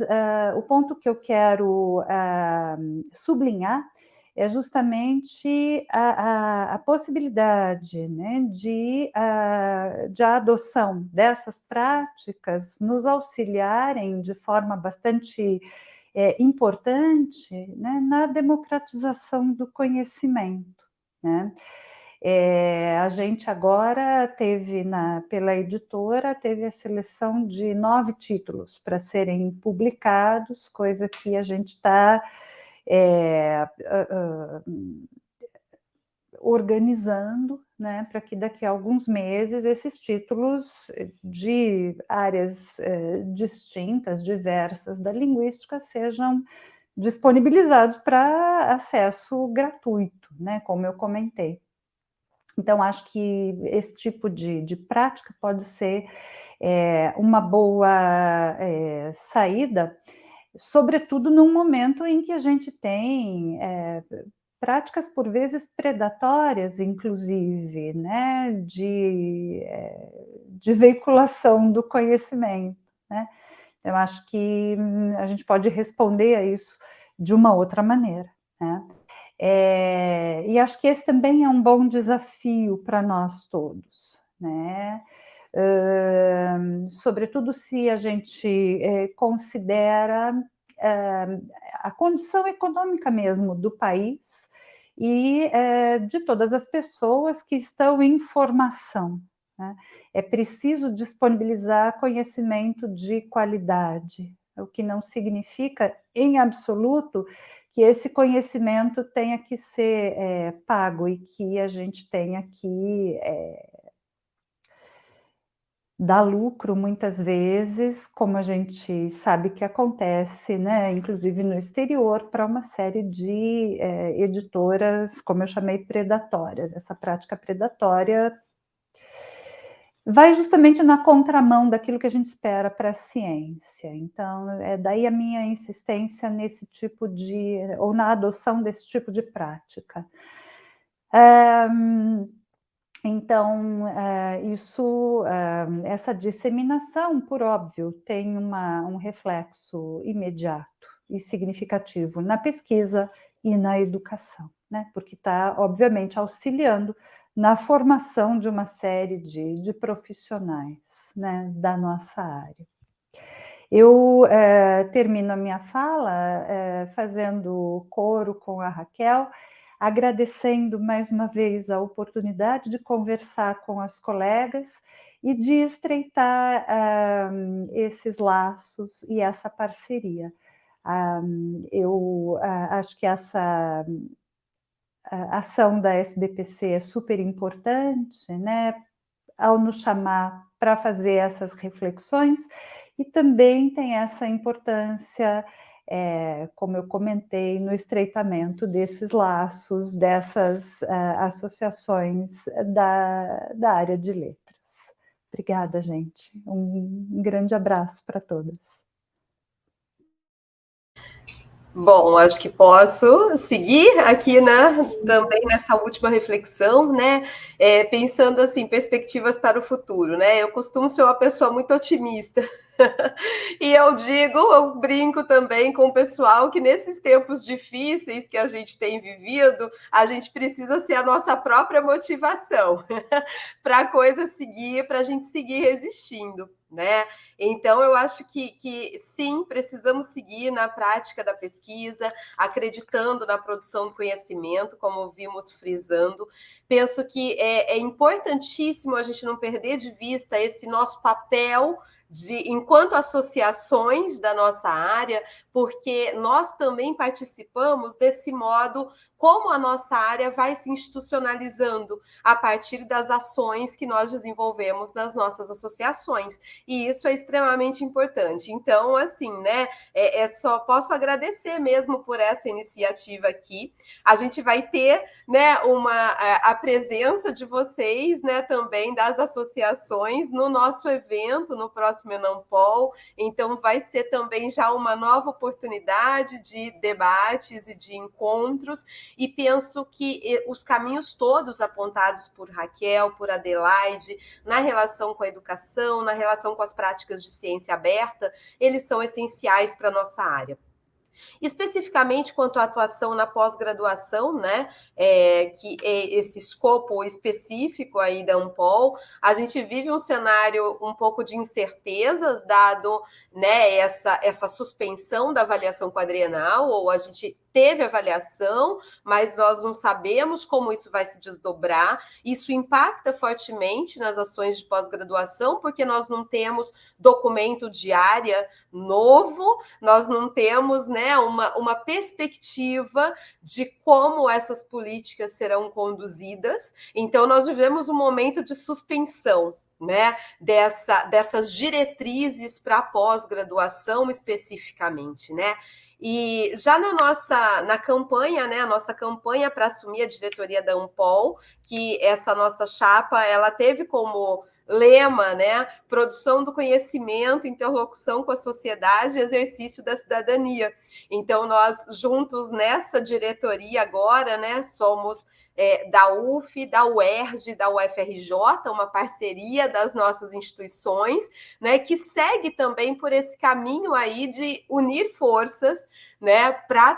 o ponto que eu quero sublinhar é justamente a possibilidade, né, de a adoção dessas práticas nos auxiliarem de forma bastante importante, né, na democratização do conhecimento, né? A gente agora teve, pela editora, teve a seleção de 9 títulos para serem publicados, coisa que a gente está organizando, né, para que daqui a alguns meses esses títulos de áreas distintas, diversas da linguística sejam disponibilizados para acesso gratuito, né, como eu comentei. Então, acho que esse tipo de prática pode ser uma boa saída, sobretudo num momento em que a gente tem práticas, por vezes, predatórias, inclusive, né, de veiculação do conhecimento, né? Eu acho que a gente pode responder a isso de uma outra maneira, né? E acho que esse também é um bom desafio para nós todos, né? Sobretudo se a gente considera a condição econômica mesmo do país e de todas as pessoas que estão em formação, né? É preciso disponibilizar conhecimento de qualidade o que não significa, em absoluto, que esse conhecimento tenha que ser pago e que a gente tenha que dar lucro, muitas vezes, como a gente sabe que acontece, né, inclusive no exterior, para uma série de editoras, como eu chamei, predatórias. Essa prática predatória vai justamente na contramão daquilo que a gente espera para a ciência. Então, é daí a minha insistência nesse tipo de, ou na adoção desse tipo de prática. Então, essa disseminação, por óbvio, tem um reflexo imediato e significativo na pesquisa e na educação, né? Porque está, obviamente, auxiliando na formação de uma série de profissionais, né, da nossa área. Eu termino a minha fala fazendo coro com a Raquel, agradecendo mais uma vez a oportunidade de conversar com as colegas e de estreitar esses laços e essa parceria. Eu acho que essa a ação da SBPC é super importante, né, ao nos chamar para fazer essas reflexões, e também tem essa importância, como eu comentei, no estreitamento desses laços, dessas associações da área de letras. Obrigada, gente. Um grande abraço para todas. Bom, acho que posso seguir aqui, né, também nessa última reflexão, né, pensando assim, perspectivas para o futuro, né, eu costumo ser uma pessoa muito otimista, e eu brinco também com o pessoal que nesses tempos difíceis que a gente tem vivido, a gente precisa ser a nossa própria motivação para a coisa seguir, para a gente seguir resistindo, né? Então, eu acho que sim, precisamos seguir na prática da pesquisa, acreditando na produção do conhecimento, como vimos frisando. Penso que é importantíssimo a gente não perder de vista esse nosso papel enquanto associações da nossa área, porque nós também participamos desse modo como a nossa área vai se institucionalizando a partir das ações que nós desenvolvemos nas nossas associações. E isso é extremamente importante. Então, assim, né, só posso agradecer mesmo por essa iniciativa aqui. A gente vai ter, né, a presença de vocês, né, também das associações no nosso evento, no próximo Enampol. Então, vai ser também já uma nova oportunidade de debates e de encontros, e penso que os caminhos todos apontados por Raquel, por Adelaide, na relação com a educação, na relação com as práticas de ciência aberta, eles são essenciais para a nossa área. Especificamente quanto à atuação na pós-graduação, né, que é esse escopo específico aí da Ampol, a gente vive um cenário um pouco de incertezas, dado, né, essa suspensão da avaliação quadrienal, ou a gente teve avaliação, mas nós não sabemos como isso vai se desdobrar. Isso impacta fortemente nas ações de pós-graduação, porque nós não temos documento de área novo, nós não temos, né, uma perspectiva de como essas políticas serão conduzidas. Então, nós vivemos um momento de suspensão, né, dessas diretrizes para a pós-graduação especificamente, né? E já na campanha, né, a nossa campanha para assumir a diretoria da Ampol, que essa nossa chapa, ela teve como lema, né, produção do conhecimento, interlocução com a sociedade, exercício da cidadania. Então, nós juntos nessa diretoria agora, né, somos da UF, da UERJ, da UFRJ, uma parceria das nossas instituições, né, que segue também por esse caminho aí de unir forças, né, para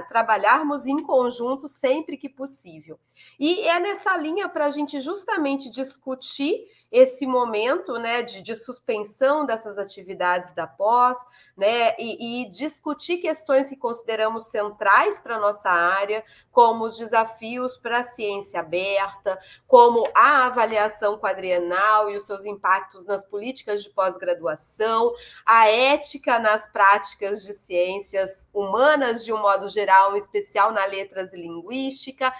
trabalharmos em conjunto sempre que possível. E é nessa linha para a gente justamente discutir esse momento, né, de suspensão dessas atividades da pós, né, e discutir questões que consideramos centrais para a nossa área, como os desafios para a ciência aberta, como a avaliação quadrienal e os seus impactos nas políticas de pós-graduação, a ética nas práticas de ciências humanas de um modo geral, em especial na letras e linguística,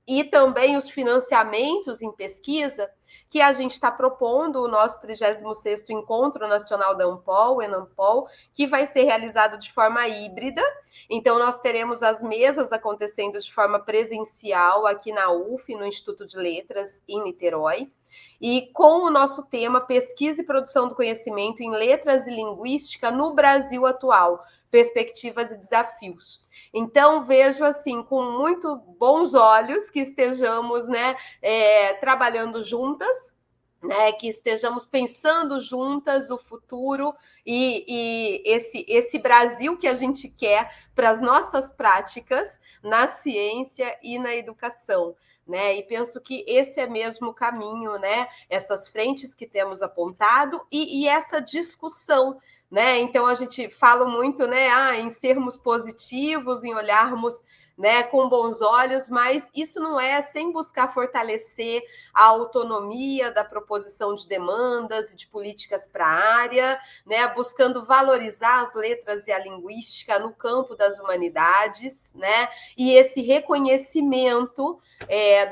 e também os financiamentos em pesquisa, que a gente está propondo o nosso 36º Encontro Nacional da Ampol, ENAMPOL, que vai ser realizado de forma híbrida. Então, nós teremos as mesas acontecendo de forma presencial aqui na UF, no Instituto de Letras, em Niterói, e com o nosso tema Pesquisa e Produção do Conhecimento em Letras e Linguística no Brasil Atual, Perspectivas e Desafios. Então, vejo assim, com muito bons olhos que estejamos, né, trabalhando juntas, né, que estejamos pensando juntas o futuro e esse Brasil que a gente quer para as nossas práticas na ciência e na educação. Né? E penso que esse é mesmo o caminho, né? Essas frentes que temos apontado e essa discussão, né? Então a gente fala muito, né, em sermos positivos, em olharmos, né, com bons olhos, mas isso não é sem buscar fortalecer a autonomia da proposição de demandas e de políticas para a área, né, buscando valorizar as letras e a linguística no campo das humanidades, né, e esse reconhecimento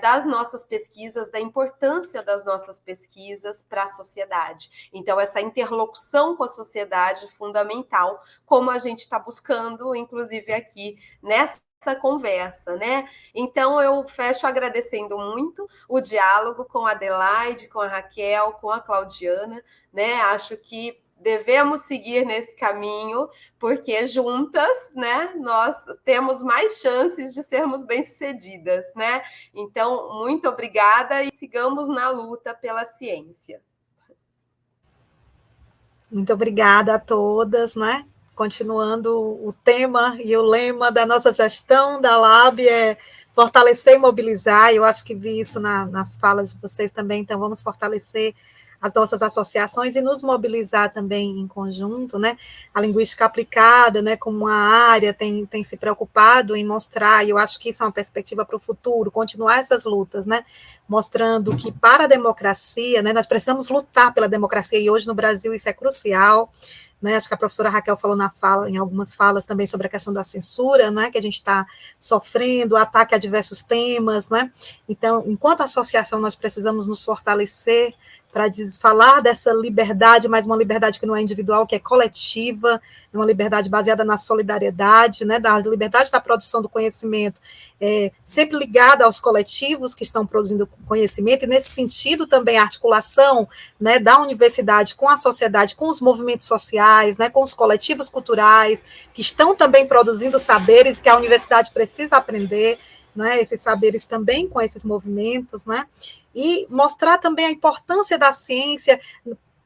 das nossas pesquisas, da importância das nossas pesquisas para a sociedade. Então, essa interlocução com a sociedade é fundamental, como a gente está buscando, inclusive aqui nessa conversa, né? Então, eu fecho agradecendo muito o diálogo com a Adelaide, com a Raquel, com a Claudiana, né? Acho que devemos seguir nesse caminho, porque juntas, né, nós temos mais chances de sermos bem-sucedidas, né? Então, muito obrigada e sigamos na luta pela ciência. Muito obrigada a todas, né? Continuando o tema e o lema da nossa gestão da LAB é fortalecer e mobilizar, eu acho que vi isso nas falas de vocês também, então vamos fortalecer as nossas associações e nos mobilizar também em conjunto, né? A linguística aplicada, né, como uma área, tem se preocupado em mostrar, e eu acho que isso é uma perspectiva para o futuro, continuar essas lutas, né? Mostrando que para a democracia, né, nós precisamos lutar pela democracia, e hoje no Brasil isso é crucial, né? Acho que a professora Raquel falou em algumas falas também sobre a questão da censura, né, que a gente está sofrendo, ataque a diversos temas, né? Então, enquanto associação, nós precisamos nos fortalecer para falar dessa liberdade, mas uma liberdade que não é individual, que é coletiva, uma liberdade baseada na solidariedade, né, da liberdade da produção do conhecimento, sempre ligada aos coletivos que estão produzindo conhecimento, e nesse sentido também a articulação, né, da universidade com a sociedade, com os movimentos sociais, né, com os coletivos culturais, que estão também produzindo saberes que a universidade precisa aprender, né, esses saberes também com esses movimentos, né, e mostrar também a importância da ciência.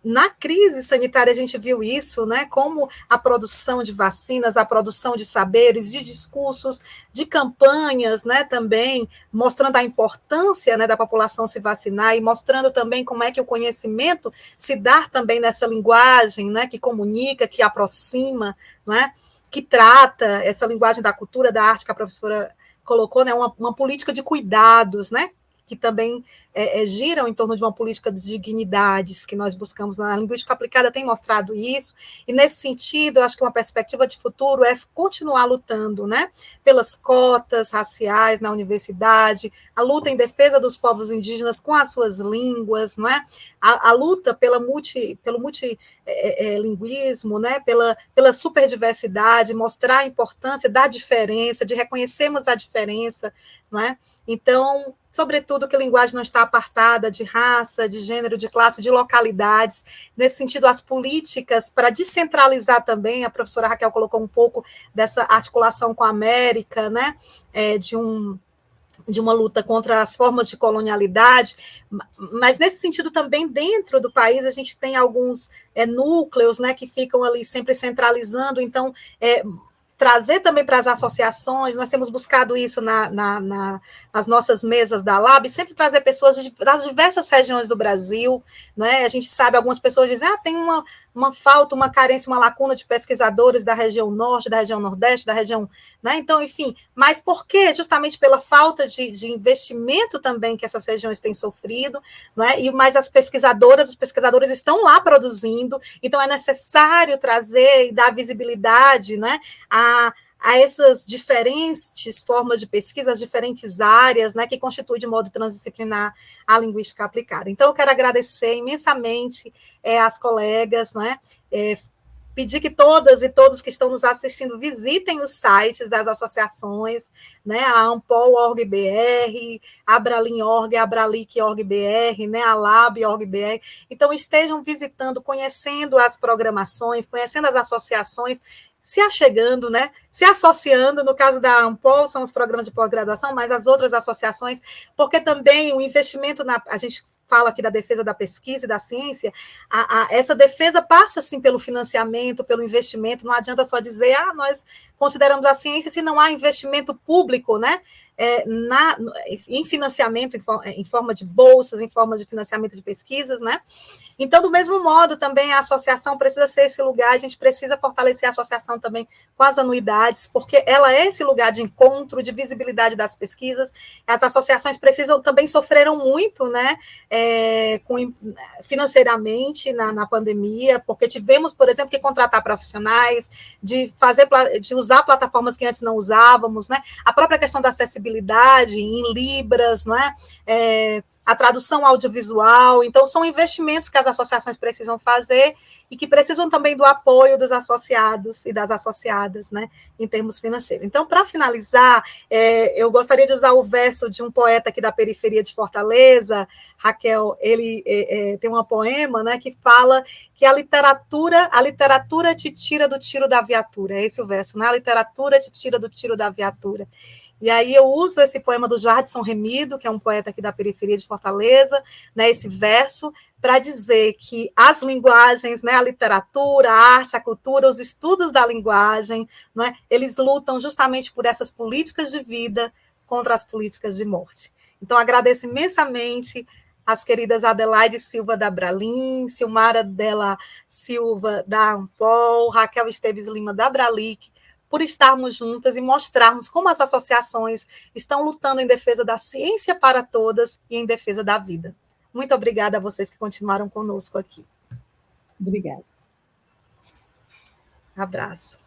Na crise sanitária a gente viu isso, né, como a produção de vacinas, a produção de saberes, de discursos, de campanhas, né, também mostrando a importância, né, da população se vacinar e mostrando também como é que o conhecimento se dá também nessa linguagem, né, que comunica, que aproxima, né, que trata essa linguagem da cultura, da arte que a professora colocou, né, uma política de cuidados, né, que também giram em torno de uma política de dignidades que nós buscamos na linguística aplicada, tem mostrado isso, e nesse sentido, eu acho que uma perspectiva de futuro é continuar lutando, né, pelas cotas raciais na universidade, a luta em defesa dos povos indígenas com as suas línguas, não é? A luta pelo multilinguismo, né, pela superdiversidade, mostrar a importância da diferença, de reconhecermos a diferença, não é? Então, sobretudo que a linguagem não está apartada de raça, de gênero, de classe, de localidades. Nesse sentido, as políticas para descentralizar também, a professora Raquel colocou um pouco dessa articulação com a América, né, de uma luta contra as formas de colonialidade, mas nesse sentido também dentro do país a gente tem alguns núcleos, né, que ficam ali sempre centralizando, então trazer também para as associações, nós temos buscado isso na as nossas mesas da Lab, sempre trazer pessoas das diversas regiões do Brasil, né? A gente sabe, algumas pessoas dizem, tem uma falta, uma carência, uma lacuna de pesquisadores da região norte, da região nordeste, da região, né? Então, enfim, mas por quê? Justamente pela falta de investimento também que essas regiões têm sofrido, não é? Mas os pesquisadores estão lá produzindo, então é necessário trazer e dar visibilidade, né, a essas diferentes formas de pesquisa, as diferentes áreas, né, que constituem de modo transdisciplinar a linguística aplicada. Então, eu quero agradecer imensamente às colegas, né, pedir que todas e todos que estão nos assistindo visitem os sites das associações, né, a Ampol.org.br, a Abralim.org, a Abralic.org.br, né, a Lab.org.br. Então, estejam visitando, conhecendo as programações, conhecendo as associações, se achegando, né, se associando, no caso da Ampol, são os programas de pós-graduação, mas as outras associações, porque também o investimento a gente fala aqui da defesa da pesquisa e da ciência, essa defesa passa, sim, pelo financiamento, pelo investimento, não adianta só dizer, nós consideramos a ciência se não há investimento público, né, em financiamento, em forma de bolsas, em forma de financiamento de pesquisas, né. Então, do mesmo modo, também a associação precisa ser esse lugar, a gente precisa fortalecer a associação também com as anuidades, porque ela é esse lugar de encontro, de visibilidade das pesquisas. As associações também sofreram muito, né, financeiramente na pandemia, porque tivemos, por exemplo, que contratar profissionais, de usar plataformas que antes não usávamos, né, a própria questão da acessibilidade em Libras, né, a tradução audiovisual. Então, são investimentos que as associações precisam fazer e que precisam também do apoio dos associados e das associadas, né, em termos financeiros. Então, para finalizar, eu gostaria de usar o verso de um poeta aqui da periferia de Fortaleza, Raquel. Ele tem um poema, né, que fala que a literatura te tira do tiro da viatura. É esse o verso, né? A literatura te tira do tiro da viatura. E aí eu uso esse poema do Jardson Remido, que é um poeta aqui da periferia de Fortaleza, né, esse verso, para dizer que as linguagens, né, a literatura, a arte, a cultura, os estudos da linguagem, né, eles lutam justamente por essas políticas de vida contra as políticas de morte. Então, agradeço imensamente as queridas Adelaide Silva da Abralim, Silmara Della Silva da Ampol, Raquel Esteves Lima da Abralic, por estarmos juntas e mostrarmos como as associações estão lutando em defesa da ciência para todas e em defesa da vida. Muito obrigada a vocês que continuaram conosco aqui. Obrigada. Abraço.